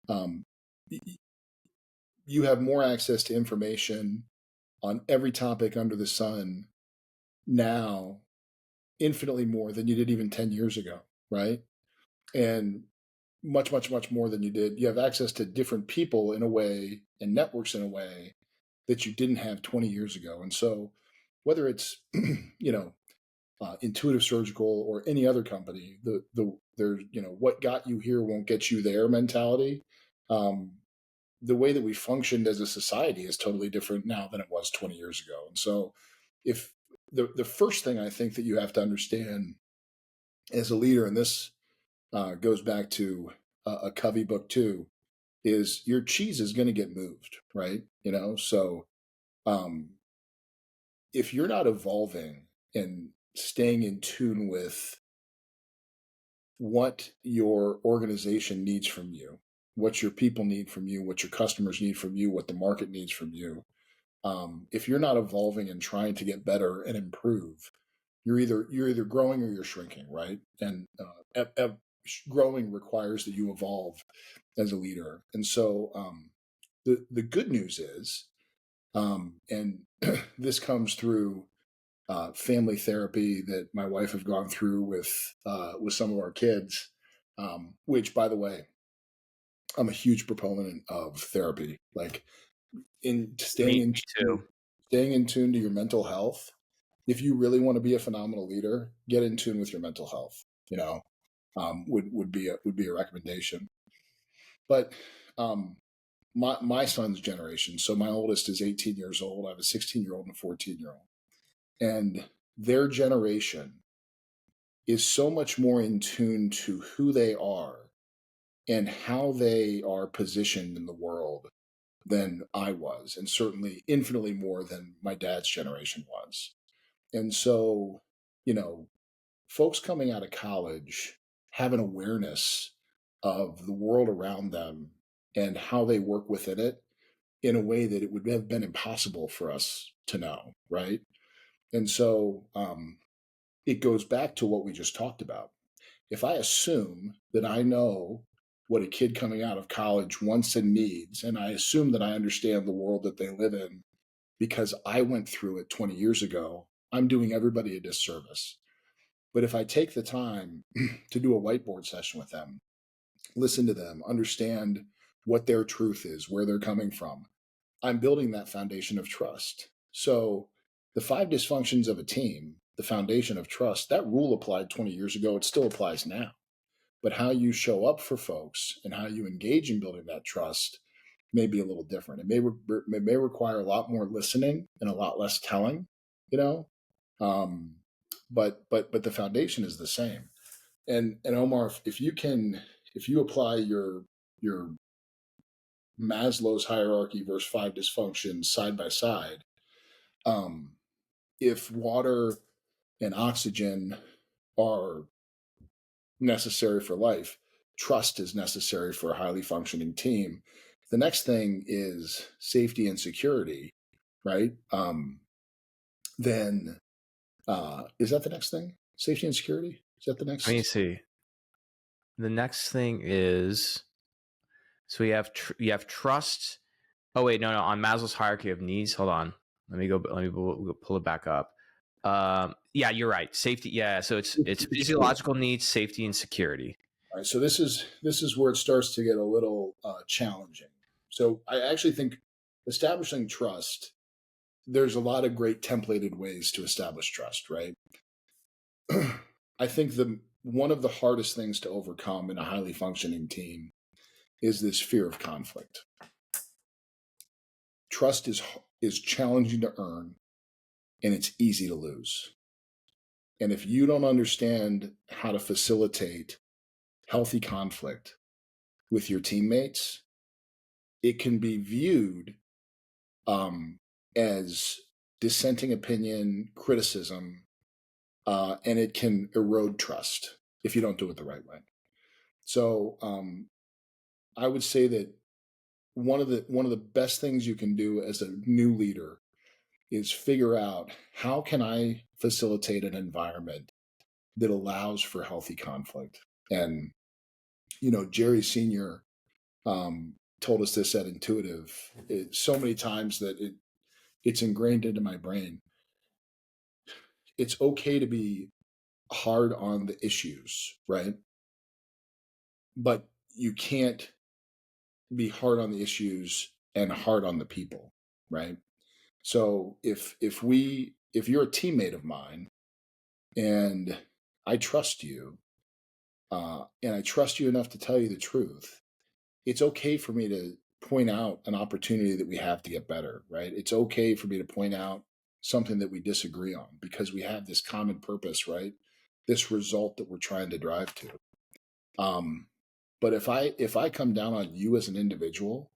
Um, you have more access to information on every topic under the sun now, infinitely more than you did even 10 years ago, right? And much, much, much more than you did. You have access to different people in a way and networks in a way that you didn't have 20 years ago. And so whether it's, Intuitive Surgical or any other company, there's, what got you here won't get you there mentality. The way that we functioned as a society is totally different now than it was 20 years ago. And so if the first thing I think that you have to understand as a leader, and this goes back to a Covey book too, is your cheese is going to get moved, right? So if you're not evolving and staying in tune with what your organization needs from you, what your people need from you, what your customers need from you, what the market needs from you, if you're not evolving and trying to get better and improve, you're either growing or you're shrinking, right? And growing requires that you evolve as a leader. And so the good news is, and this comes through family therapy that my wife have gone through with some of our kids, which, by the way, I'm a huge proponent of therapy. Like staying in tune to your mental health. If you really want to be a phenomenal leader, get in tune with your mental health. Would be a recommendation. But my son's generation. So my oldest is 18 years old. I have a 16-year-old and a 14-year-old. And their generation is so much more in tune to who they are and how they are positioned in the world than I was, and certainly infinitely more than my dad's generation was. And so, folks coming out of college have an awareness of the world around them and how they work within it in a way that it would have been impossible for us to know, right? And so it goes back to what we just talked about. If I assume that I know what a kid coming out of college wants and needs, and I assume that I understand the world that they live in because I went through it 20 years ago, I'm doing everybody a disservice. But if I take the time to do a whiteboard session with them, listen to them, understand what their truth is, where they're coming from, I'm building that foundation of trust. So the 5 dysfunctions of a team, the foundation of trust, that rule applied 20 years ago. It still applies now. But how you show up for folks and how you engage in building that trust may be a little different. It may require a lot more listening and a lot less telling, but the foundation is the same. And Omar, if you apply your Maslow's hierarchy versus 5 dysfunctions side by side, if water and oxygen are necessary for life, trust is necessary for a highly functioning team. The next thing is safety and security, right? Then is that the next thing? Safety and security? Is that the next? Let me see. The next thing is, so you have trust. Oh wait, no. On Maslow's hierarchy of needs. Hold on. Let me pull it back up. Yeah, you're right. Safety. Yeah. So it's physiological needs, safety, and security. All right. So this is where it starts to get a little challenging. So I actually think establishing trust, there's a lot of great templated ways to establish trust, right? I think one of the hardest things to overcome in a highly functioning team is this fear of conflict. Trust is challenging to earn, and it's easy to lose. And if you don't understand how to facilitate healthy conflict with your teammates, it can be viewed as dissenting opinion, criticism, and it can erode trust if you don't do it the right way. So I would say that one of the best things you can do as a new leader is figure out, how can I facilitate an environment that allows for healthy conflict? And Jerry Sr. Told us this at Intuitive so many times that it's ingrained into my brain. It's okay to be hard on the issues, right? But you can't be hard on the issues and hard on the people, right? So if you're a teammate of mine and I trust you, and I trust you enough to tell you the truth, it's okay for me to point out an opportunity that we have to get better, right? It's okay for me to point out something that we disagree on because we have this common purpose, right? This result that we're trying to drive to. But if I come down on you as an individual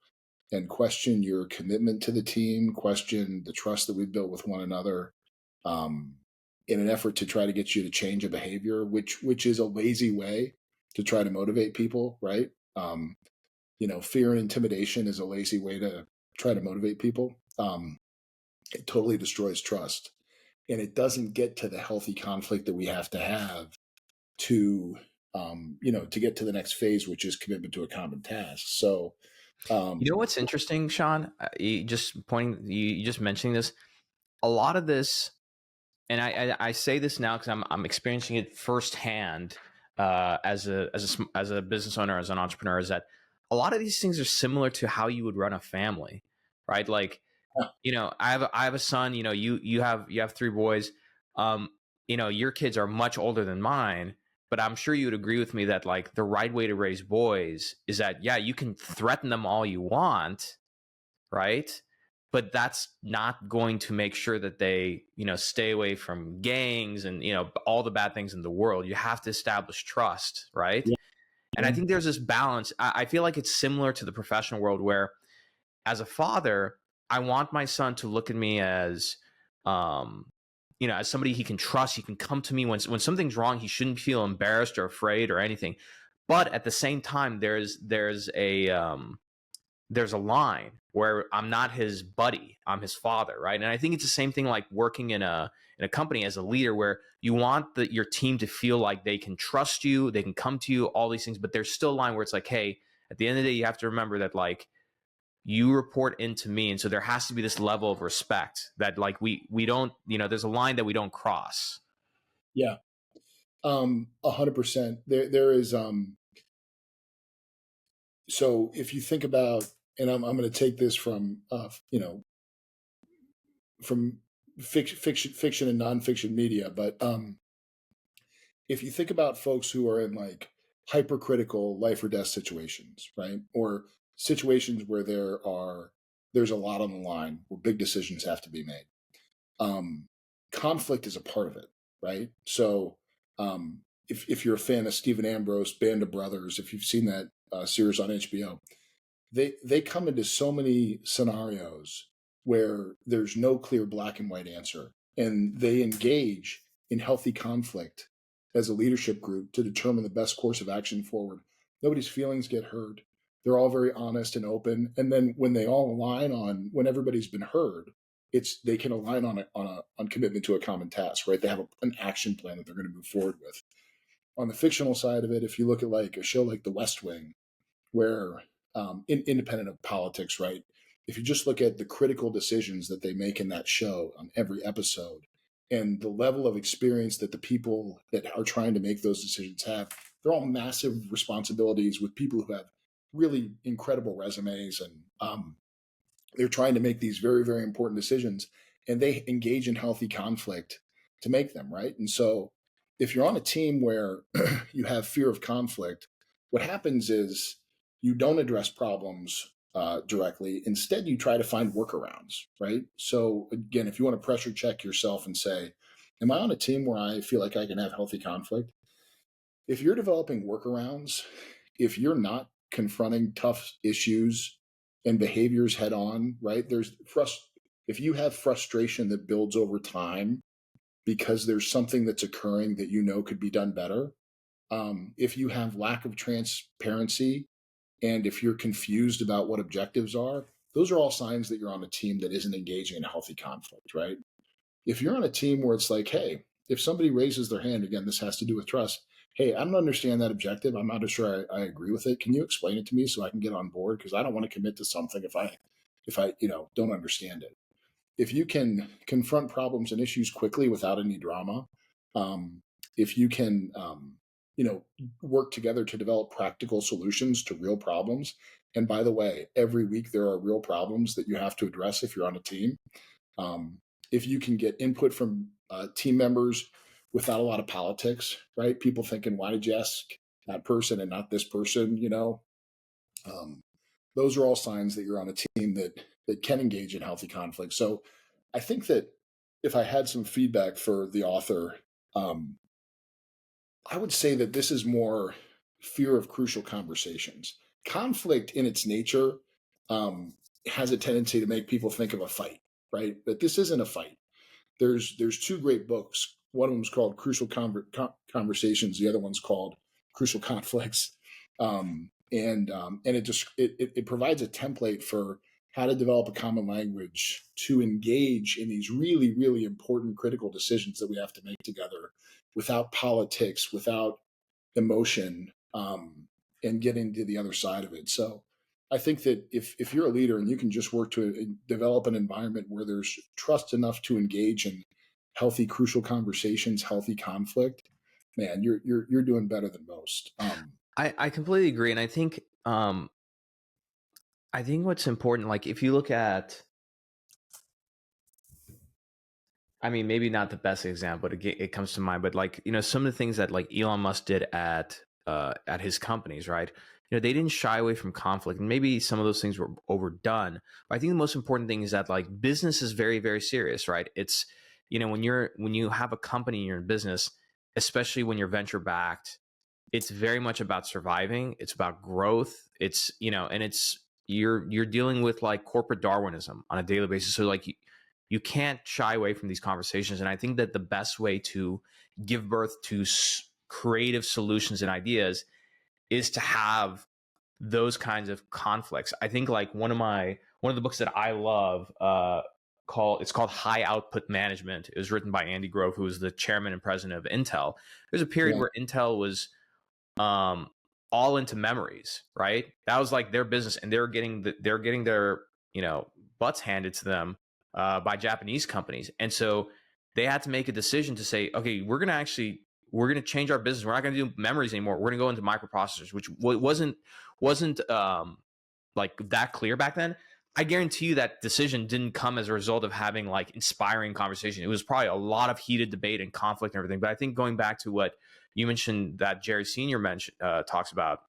and question your commitment to the team, question the trust that we've built with one another, in an effort to try to get you to change a behavior, which is a lazy way to try to motivate people, right? Fear and intimidation is a lazy way to try to motivate people. It totally destroys trust, and it doesn't get to the healthy conflict that we have to to get to the next phase, which is commitment to a common task. So, You know what's interesting, Shawn? You just mentioning this. A lot of this, and I say this now because I'm experiencing it firsthand as a business owner, as an entrepreneur, is that a lot of these things are similar to how you would run a family, right? Like, I have a son. You have three boys. Your kids are much older than mine, but I'm sure you would agree with me that like the right way to raise boys is that, yeah, you can threaten them all you want, right? But that's not going to make sure that they, stay away from gangs and, all the bad things in the world. You have to establish trust, right? Yeah. And I think there's this balance. I feel like it's similar to the professional world where as a father, I want my son to look at me as, as somebody he can trust. He can come to me when something's wrong. He shouldn't feel embarrassed or afraid or anything. But at the same time, there's a line where I'm not his buddy, I'm his father, right? And I think it's the same thing like working in a company as a leader, where you want your team to feel like they can trust you, they can come to you, all these things, but there's still a line where it's like, hey, at the end of the day, you have to remember that like you report into me, and so there has to be this level of respect that like we don't, there's a line that we don't cross. Yeah, 100%. There is so if you think about, and I'm going to take this from from fiction and nonfiction media, but if you think about folks who are in like hypercritical life or death situations, right, or situations where there's a lot on the line, where big decisions have to be made, conflict is a part of it, right? So if you're a fan of Stephen Ambrose, Band of Brothers, if you've seen that series on HBO, they come into so many scenarios where there's no clear black and white answer, and they engage in healthy conflict as a leadership group to determine the best course of action forward. Nobody's feelings get hurt. They're all very honest and open, and then when they all align on, when everybody's been heard, they can align on commitment to a common task, right? They have an action plan that they're going to move forward with. On the fictional side of it, if you look at like a show like The West Wing, where independent of politics, right? If you just look at the critical decisions that they make in that show on every episode, and the level of experience that the people that are trying to make those decisions have, they're all massive responsibilities with people who have really incredible resumes, and they're trying to make these very, very important decisions, and they engage in healthy conflict to make them, right? And so if you're on a team where you have fear of conflict, what happens is you don't address problems directly. Instead, you try to find workarounds, right? So again, if you want to pressure check yourself and say, am I on a team where I feel like I can have healthy conflict? If you're developing workarounds, if you're not confronting tough issues and behaviors head on, right? If you have frustration that builds over time because there's something that's occurring that could be done better, if you have lack of transparency, and if you're confused about what objectives are, those are all signs that you're on a team that isn't engaging in healthy conflict, right? If you're on a team where it's like, hey, if somebody raises their hand, again, this has to do with trust. Hey, I don't understand that objective. I'm not sure I agree with it. Can you explain it to me so I can get on board? Because I don't want to commit to something if I don't understand it. If you can confront problems and issues quickly without any drama, if you can work together to develop practical solutions to real problems. And by the way, every week there are real problems that you have to address if you're on a team. If you can get input from team members without a lot of politics, right? People thinking, why did you ask that person and not this person? Those are all signs that you're on a team that can engage in healthy conflict. So I think that if I had some feedback for the author, I would say that this is more fear of crucial conversations. Conflict in its nature has a tendency to make people think of a fight, right? But this isn't a fight. There's two great books. One of them is called Crucial Conversations. The other one's called Crucial Conflicts. And it provides a template for how to develop a common language to engage in these really, really important critical decisions that we have to make together without politics, without emotion, and getting to the other side of it. So I think that if you're a leader and you can just work to develop an environment where there's trust enough to engage in healthy, crucial conversations, healthy conflict, man, you're doing better than most. I completely agree, and I think what's important, like if you look at, I mean, maybe not the best example, but it comes to mind, but like, you know, some of the things that like Elon Musk did at his companies, right? You know, they didn't shy away from conflict, and maybe some of those things were overdone. But I think the most important thing is that like business is very, very serious, right? It's, you know, when you have a company and you're in business, especially when you're venture backed, it's very much about surviving. It's about growth. It's, you know, and it's, you're dealing with like corporate Darwinism on a daily basis. So like you can't shy away from these conversations. And I think that the best way to give birth to creative solutions and ideas is to have those kinds of conflicts. I think like one of the books that I love, it's called High Output Management. It was written by Andy Grove, who was the chairman and president of Intel. There's a period where Intel was all into memories, right? That was like their business, and they're getting their, you know, butts handed to them by Japanese companies. And so they had to make a decision to say, okay, we're going to change our business. We're not going to do memories anymore. We're going to go into microprocessors, which wasn't like that clear back then. I guarantee you that decision didn't come as a result of having like inspiring conversation. It was probably a lot of heated debate and conflict and everything. But I think going back to what you mentioned that Jerry Sr. talks about,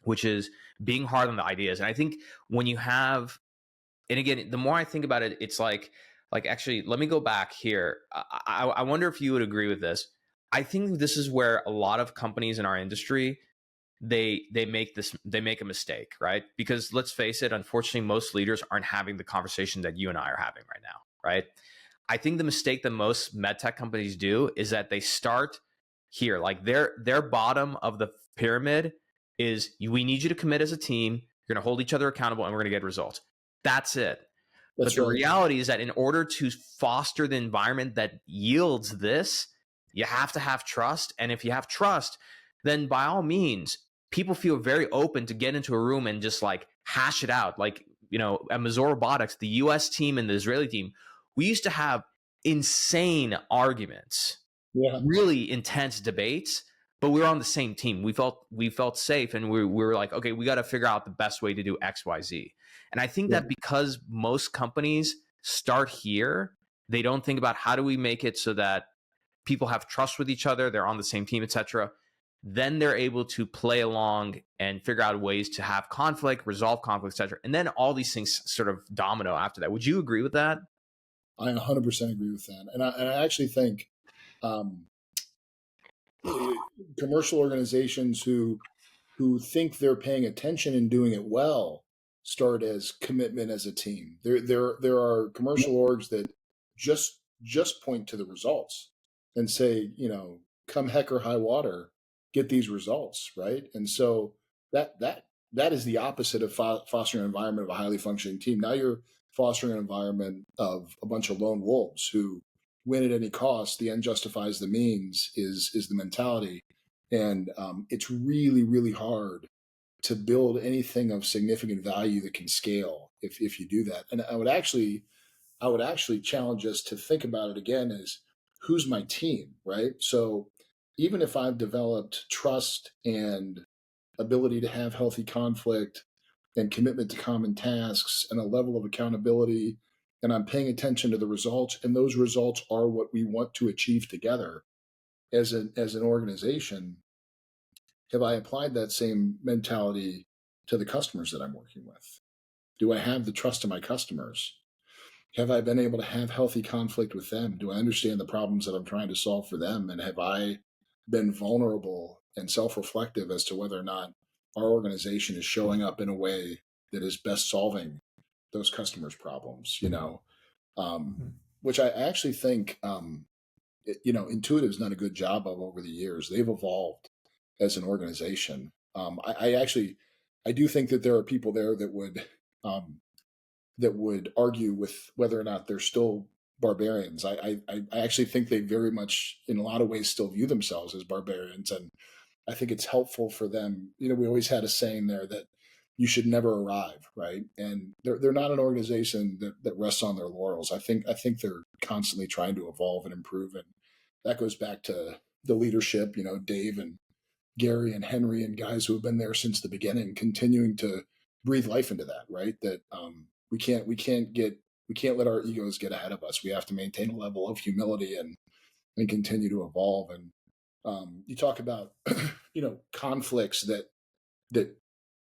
which is being hard on the ideas. And I think when you have, and again, the more I think about it, it's like actually, let me go back here. I wonder if you would agree with this. I think this is where a lot of companies in our industry, they make a mistake, right? Because let's face it, unfortunately, most leaders aren't having the conversation that you and I are having right now, right? I think the mistake that most medtech companies do is that they start here, like their bottom of the pyramid is we need you to commit as a team. You're going to hold each other accountable, and we're going to get results. That's it. But the reality is that in order to foster the environment that yields this, you have to have trust. And if you have trust, then by all means, people feel very open to get into a room and just like hash it out. Like, you know, at McKenna, the US team and the Israeli team, we used to have insane arguments, really intense debates, but we were on the same team. We felt safe, and we were like, okay, we got to figure out the best way to do X, Y, Z. And I think that because most companies start here, they don't think about how do we make it so that people have trust with each other, they're on the same team, etc. Then they're able to play along and figure out ways to have conflict, resolve conflict, etc. And then all these things sort of domino after that. Would you agree with that? I 100% agree with that. And I actually think commercial organizations who think they're paying attention and doing it well start as commitment as a team. There are commercial orgs that just point to the results and say, you know, come heck or high water, get these results, right? And so that is the opposite of fostering an environment of a highly functioning team. Now you're fostering an environment of a bunch of lone wolves who win at any cost. The end justifies the means is the mentality. And it's really, really hard to build anything of significant value that can scale if you do that. And I would actually challenge us to think about it again as who's my team, right? So even if I've developed trust and ability to have healthy conflict and commitment to common tasks and a level of accountability, and I'm paying attention to the results, and those results are what we want to achieve together as an organization, have I applied that same mentality to the customers that I'm working with? Do I have the trust of my customers? Have I been able to have healthy conflict with them? Do I understand the problems that I'm trying to solve for them? And have I been vulnerable and self-reflective as to whether or not our organization is showing up in a way that is best solving those customers' problems, which I actually think, Intuitive's done a good job of over the years. They've evolved as an organization. I do think that there are people there that would argue with whether or not they're still barbarians. I actually think they very much, in a lot of ways, still view themselves as barbarians, and I think it's helpful for them. We always had a saying there that you should never arrive, right? And they're not an organization that rests on their laurels. I think they're constantly trying to evolve and improve, and that goes back to the leadership. Dave and Gary and Henry and guys who have been there since the beginning, continuing to breathe life into that, right? That we can't let our egos get ahead of us. We have to maintain a level of humility and continue to evolve. And you talk about conflicts that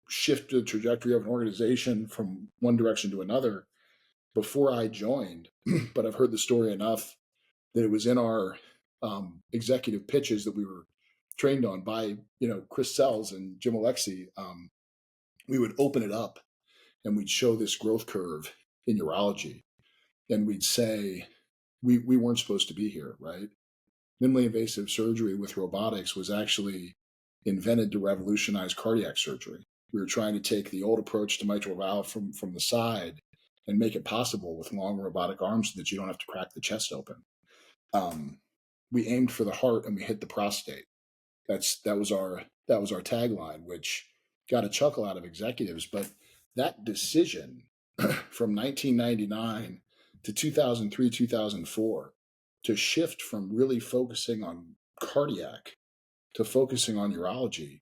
shift the trajectory of an organization from one direction to another. Before I joined, but I've heard the story enough that it was in our executive pitches that we were trained on by Chris Sells and Jim Alexi. We would open it up and we'd show this growth curve in urology, and we'd say we weren't supposed to be here, right? Minimally invasive surgery with robotics was actually invented to revolutionize cardiac surgery. We were trying to take the old approach to mitral valve from the side and make it possible with long robotic arms so that you don't have to crack the chest open. We aimed for the heart and we hit the prostate. That was our tagline, which got a chuckle out of executives. But that decision from 1999 to 2003, 2004, to shift from really focusing on cardiac to focusing on urology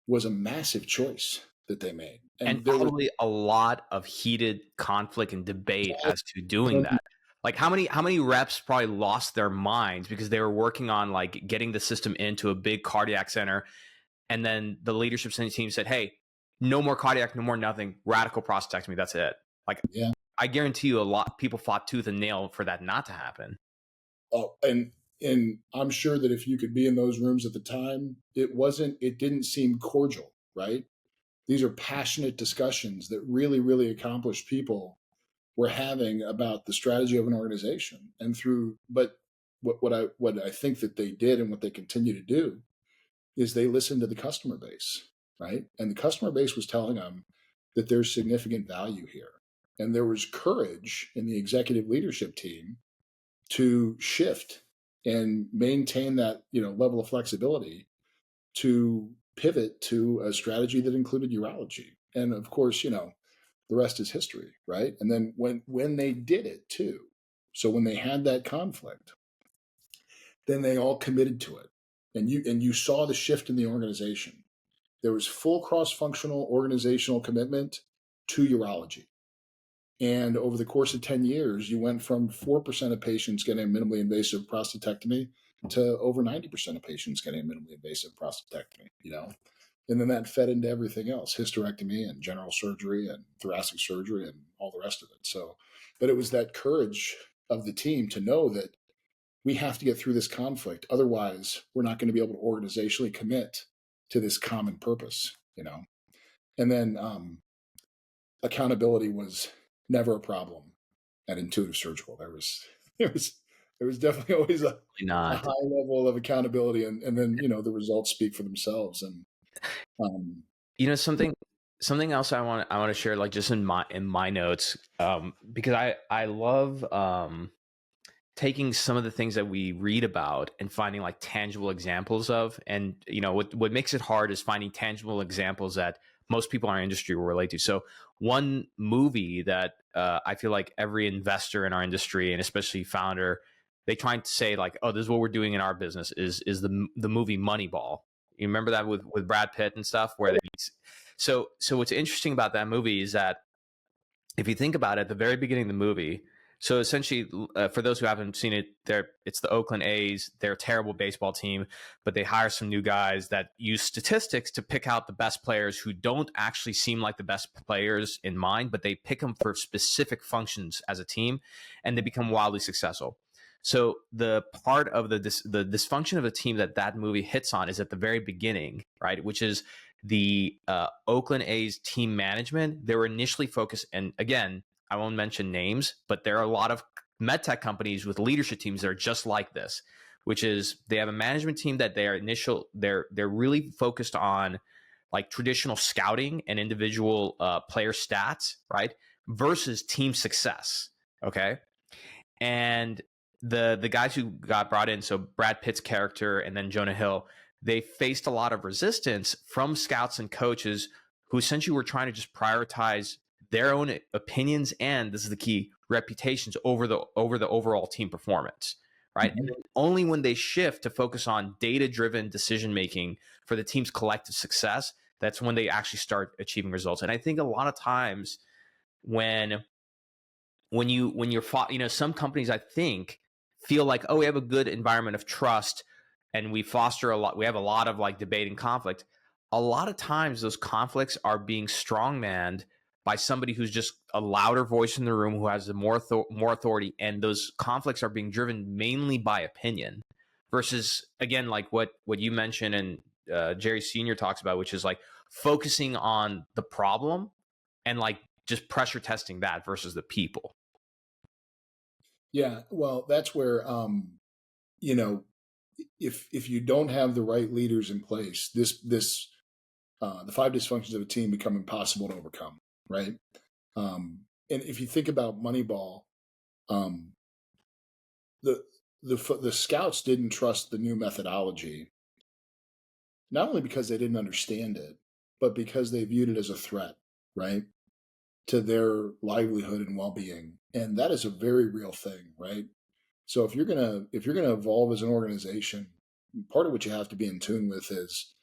was a massive choice that they made. And probably a lot of heated conflict and debate as to doing that. Like how many reps probably lost their minds because they were working on like getting the system into a big cardiac center. And then the leadership team said, hey, no more cardiac, no more nothing, radical prostatectomy. That's it. Like, yeah. I guarantee you a lot of people fought tooth and nail for that not to happen. Oh, and I'm sure that if you could be in those rooms at the time, it didn't seem cordial, right? These are passionate discussions that really, really accomplished people were having about the strategy of an organization. But what I think that they did and what they continue to do is they listened to the customer base, right? And the customer base was telling them that there's significant value here. And there was courage in the executive leadership team to shift and maintain that, level of flexibility to pivot to a strategy that included urology. And of course, the rest is history, right? And then when they did it too, so when they had that conflict, then they all committed to it. And you saw the shift in the organization. There was full cross-functional organizational commitment to urology. And over the course of 10 years, you went from 4% of patients getting a minimally invasive prostatectomy to over 90% of patients getting a minimally invasive prostatectomy, And then that fed into everything else, hysterectomy and general surgery and thoracic surgery and all the rest of it. So, but it was that courage of the team to know that we have to get through this conflict. Otherwise, we're not going to be able to organizationally commit to this common purpose, And then accountability was never a problem at Intuitive Surgical. There was definitely always a high level of accountability, and then the results speak for themselves. And something else I want to share, like just in my notes, because I love taking some of the things that we read about and finding like tangible examples of, and what makes it hard is finding tangible examples that most people in our industry will relate to. So one movie that I feel like every investor in our industry, and especially founder, they try to say like, oh, this is what we're doing in our business is the movie Moneyball. You remember that with Brad Pitt and stuff, where so what's interesting about that movie is that if you think about it, at the very beginning of the movie, so essentially, for those who haven't seen it, it's the Oakland A's. They're a terrible baseball team, but they hire some new guys that use statistics to pick out the best players who don't actually seem like the best players in mind, but they pick them for specific functions as a team, and they become wildly successful. So the part of the dysfunction of a team that movie hits on is at the very beginning, right? Which is the Oakland A's team management. They were initially focused, and again, I won't mention names, but there are a lot of medtech companies with leadership teams that are just like this, which is they have a management team that they're really focused on like traditional scouting and individual player stats, right? Versus team success. Okay. And the guys who got brought in, so Brad Pitt's character and then Jonah Hill, they faced a lot of resistance from scouts and coaches who essentially were trying to just prioritize their own opinions and, this is the key, reputations over the overall team performance, right? Mm-hmm. And then only when they shift to focus on data-driven decision making for the team's collective success, that's when they actually start achieving results. And I think a lot of times when you're some companies, I think, feel like, oh, we have a good environment of trust and we foster we have a lot of like debate and conflict. A lot of times those conflicts are being strongmanned by somebody who's just a louder voice in the room, who has more authority, and those conflicts are being driven mainly by opinion versus, again, like what you mentioned and Jerry Sr. talks about, which is like focusing on the problem and like just pressure testing that versus the people. Yeah, well, that's where, if you don't have the right leaders in place, the 5 dysfunctions of a team become impossible to overcome, right? And if you think about Moneyball, the scouts didn't trust the new methodology, not only because they didn't understand it, but because they viewed it as a threat, right, to their livelihood and well-being. And that is a very real thing, right? So if you're gonna evolve as an organization, part of what you have to be in tune with is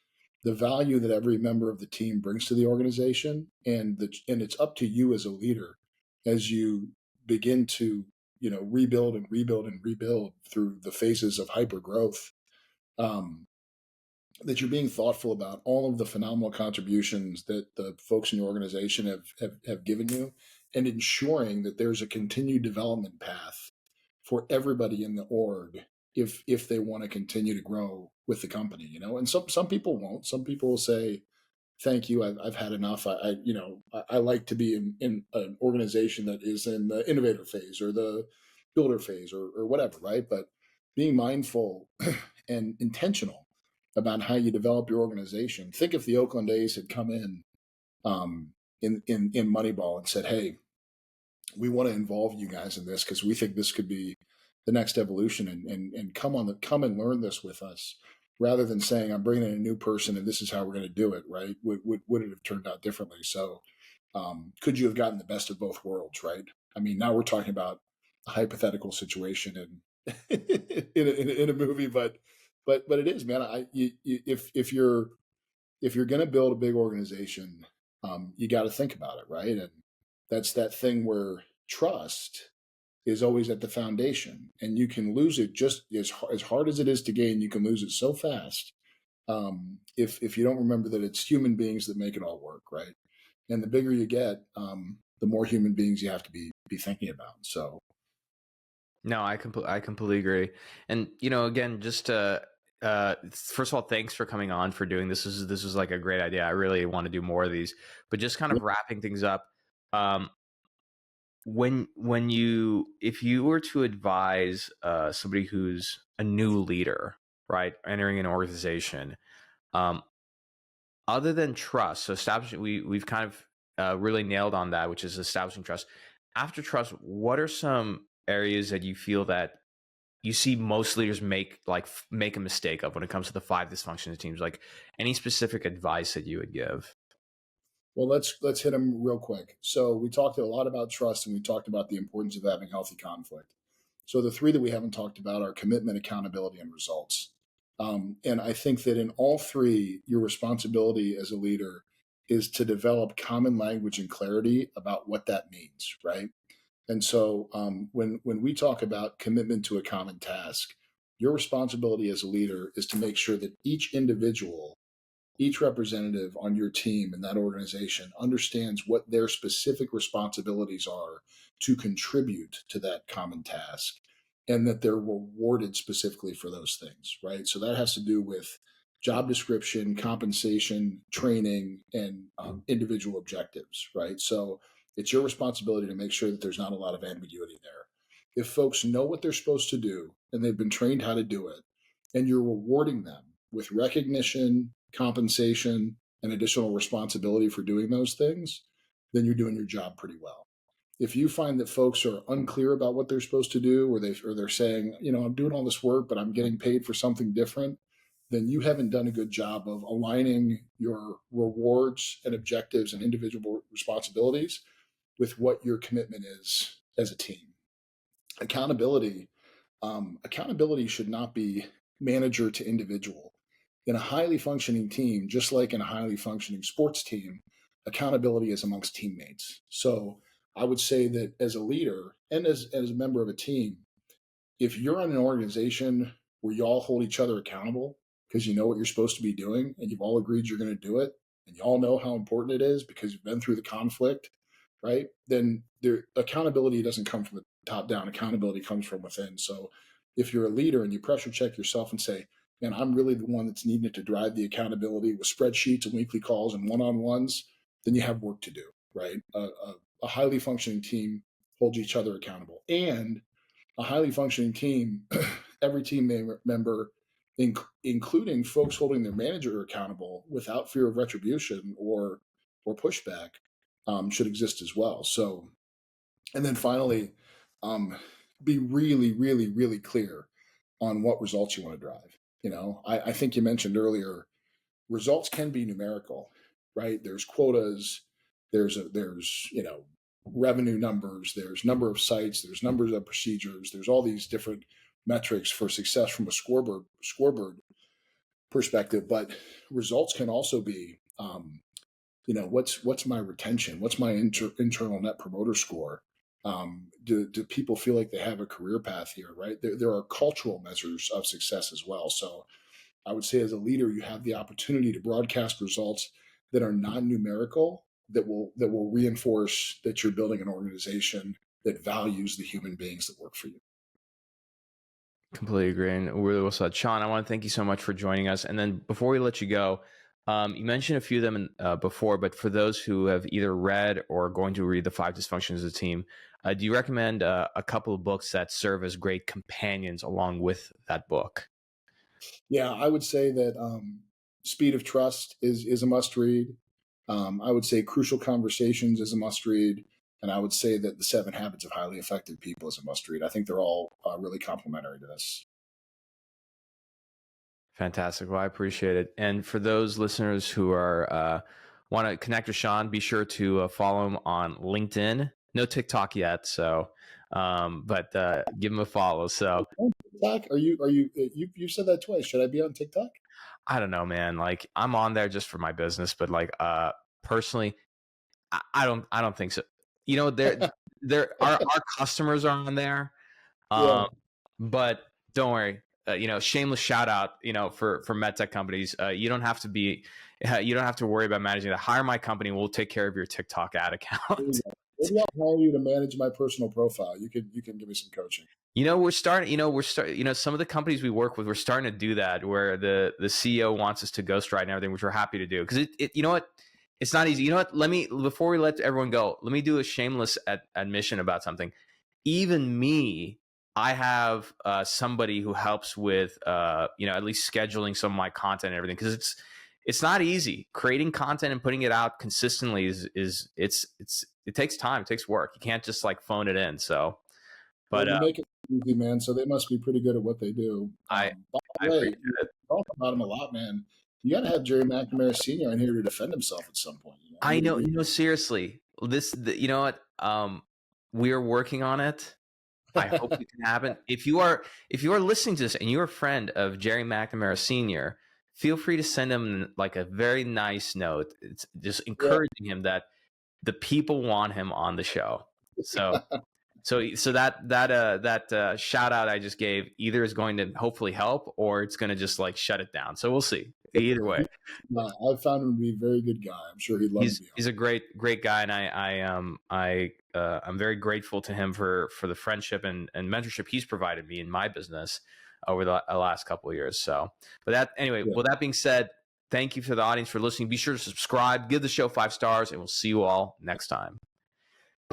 the value that every member of the team brings to the organization, and it's up to you as a leader as you begin to rebuild and rebuild and rebuild through the phases of hyper growth. That you're being thoughtful about all of the phenomenal contributions that the folks in your organization have given you, and ensuring that there's a continued development path for everybody in the org if they want to continue to grow with the company, and some people won't. Some people will say, thank you, I've had enough. I like to be in an organization that is in the innovator phase or the builder phase or whatever, right? But being mindful and intentional about how you develop your organization. Think if the Oakland A's had come in Moneyball and said, hey, we want to involve you guys in this because we think this could be the next evolution, and come and learn this with us, rather than saying, I'm bringing in a new person and this is how we're going to do it, right? Would it have turned out differently? So could you have gotten the best of both worlds, right? I mean, now we're talking about a hypothetical situation in a movie, but it is, man. If you're going to build a big organization, you got to think about it, right? And that's that thing where trust is always at the foundation, and you can lose it just as hard as it is to gain. You can lose it so fast if you don't remember that it's human beings that make it all work, right? And the bigger you get, the more human beings you have to be thinking about. So. No, I completely agree. And, again, just first of all, thanks for coming on, for doing this. This is like a great idea. I really want to do more of these, but just kind of wrapping things up. If you were to advise somebody who's a new leader, right, entering an organization, other than trust, so establishing, we've kind of really nailed on that, which is establishing trust. After trust, what are some areas that you feel that you see most leaders make a mistake of when it comes to the 5 dysfunctions of teams? Like, any specific advice that you would give? Well, let's hit them real quick. So we talked a lot about trust, and we talked about the importance of having healthy conflict. So the 3 that we haven't talked about are commitment, accountability, and results. And I think that in all 3, your responsibility as a leader is to develop common language and clarity about what that means, right? And so when we talk about commitment to a common task, your responsibility as a leader is to make sure that each individual, each representative on your team in that organization understands what their specific responsibilities are to contribute to that common task. and that they're rewarded specifically for those things, right? So that has to do with job description, compensation, training, and individual objectives, right? So it's your responsibility to make sure that there's not a lot of ambiguity there. If folks know what they're supposed to do and they've been trained how to do it, and you're rewarding them with recognition, compensation, and additional responsibility for doing those things, then you're doing your job pretty well. If you find that folks are unclear about what they're supposed to do, or they're saying, I'm doing all this work, but I'm getting paid for something different, then you haven't done a good job of aligning your rewards and objectives and individual responsibilities with what your commitment is as a team. Accountability should not be manager to individual. In a highly functioning team, just like in a highly functioning sports team, accountability is amongst teammates. So I would say that as a leader and as a member of a team, if you're in an organization where you all hold each other accountable because you know what you're supposed to be doing and you've all agreed you're going to do it and you all know how important it is because you've been through the conflict, right? Then accountability doesn't come from the top down. Accountability comes from within. So if you're a leader and you pressure check yourself and say, man, I'm really the one that's needed to drive the accountability with spreadsheets and weekly calls and one-on-ones, then you have work to do, right? A highly functioning team holds each other accountable. And a highly functioning team, every team member, including folks holding their manager accountable without fear of retribution or pushback, should exist as well. So, and then finally, be really, really, really clear on what results you want to drive. I think you mentioned earlier, results can be numerical, right? There's quotas, there's revenue numbers, there's number of sites, there's numbers of procedures, there's all these different metrics for success from a scoreboard perspective. But results can also be, what's my retention? What's my internal net promoter score? Do people feel like they have a career path here, right? There are cultural measures of success as well. So I would say as a leader, you have the opportunity to broadcast results that are non-numerical, that will reinforce that you're building an organization that values the human beings that work for you. Completely agree. And really well said. Shawn, I want to thank you so much for joining us. And then before we let you go, you mentioned a few of them before, but for those who have either read or are going to read The 5 Dysfunctions of the Team, do you recommend a couple of books that serve as great companions along with that book? Yeah, I would say that Speed of Trust is a must read. I would say Crucial Conversations is a must read. And I would say that The 7 Habits of Highly Effective People is a must read. I think they're all really complementary to this. Fantastic. Well, I appreciate it. And for those listeners who are want to connect with Shawn, be sure to follow him on LinkedIn. No TikTok yet, so but give him a follow. So TikTok? Are you said that twice? Should I be on TikTok? I don't know, man. Like I'm on there just for my business, but like personally, I don't think so. Our customers are on there, Yeah. but don't worry. Shameless shout out, for medtech companies. You don't have to worry about managing that. Hire my company. We'll take care of your TikTok ad account. Maybe I'll hire you to manage my personal profile. You can give me some coaching. We're starting, some of the companies we work with, we're starting to do that where the CEO wants us to ghostwrite and everything, which we're happy to do. Cause you know what? It's not easy. You know what? Before we let everyone go, let me do a shameless admission about something. Even me, I have somebody who helps with, at least scheduling some of my content and everything. Cause it's not easy. Creating content and putting it out consistently it takes time. It takes work. You can't just like phone it in. So, but you make it easy, man. So they must be pretty good at what they do. I appreciate it. Talk about him a lot, man. You got to have Jerry McNamara Sr. in here to defend himself at some point. I know. Seriously, you know what? We are working on it. I hope it can happen. If you are listening to this and you're a friend of Jerry McNamara Sr., feel free to send him like a very nice note. It's just encouraging him that the people want him on the show. So So that shout out I just gave either is going to hopefully help or it's going to just like shut it down. So we'll see. Either way, I've found him to be a very good guy. I'm sure he'd love to be on. He's a great guy, and I'm very grateful to him for the friendship and mentorship he's provided me in my business over the last couple of years. So, but that anyway. Yeah. Well, that being said, thank you to the audience for listening. Be sure to subscribe, give the show 5 stars, and we'll see you all next time.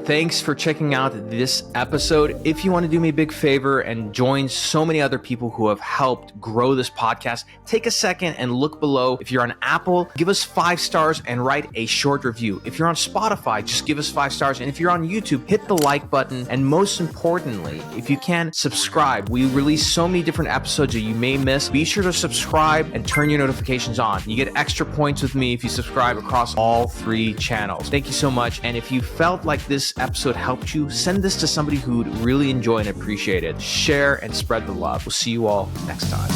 Thanks for checking out this episode. If you want to do me a big favor and join so many other people who have helped grow this podcast, take a second and look below. If you're on Apple, give us 5 stars and write a short review. If you're on Spotify, just give us 5 stars. And if you're on YouTube, hit the like button. And most importantly, if you can, subscribe. We release so many different episodes that you may miss. Be sure to subscribe and turn your notifications on. You get extra points with me if you subscribe across all 3 channels. Thank you so much. And if you felt like this episode helped you, send this to somebody who'd really enjoy and appreciate it. Share and spread the love. We'll see you all next time.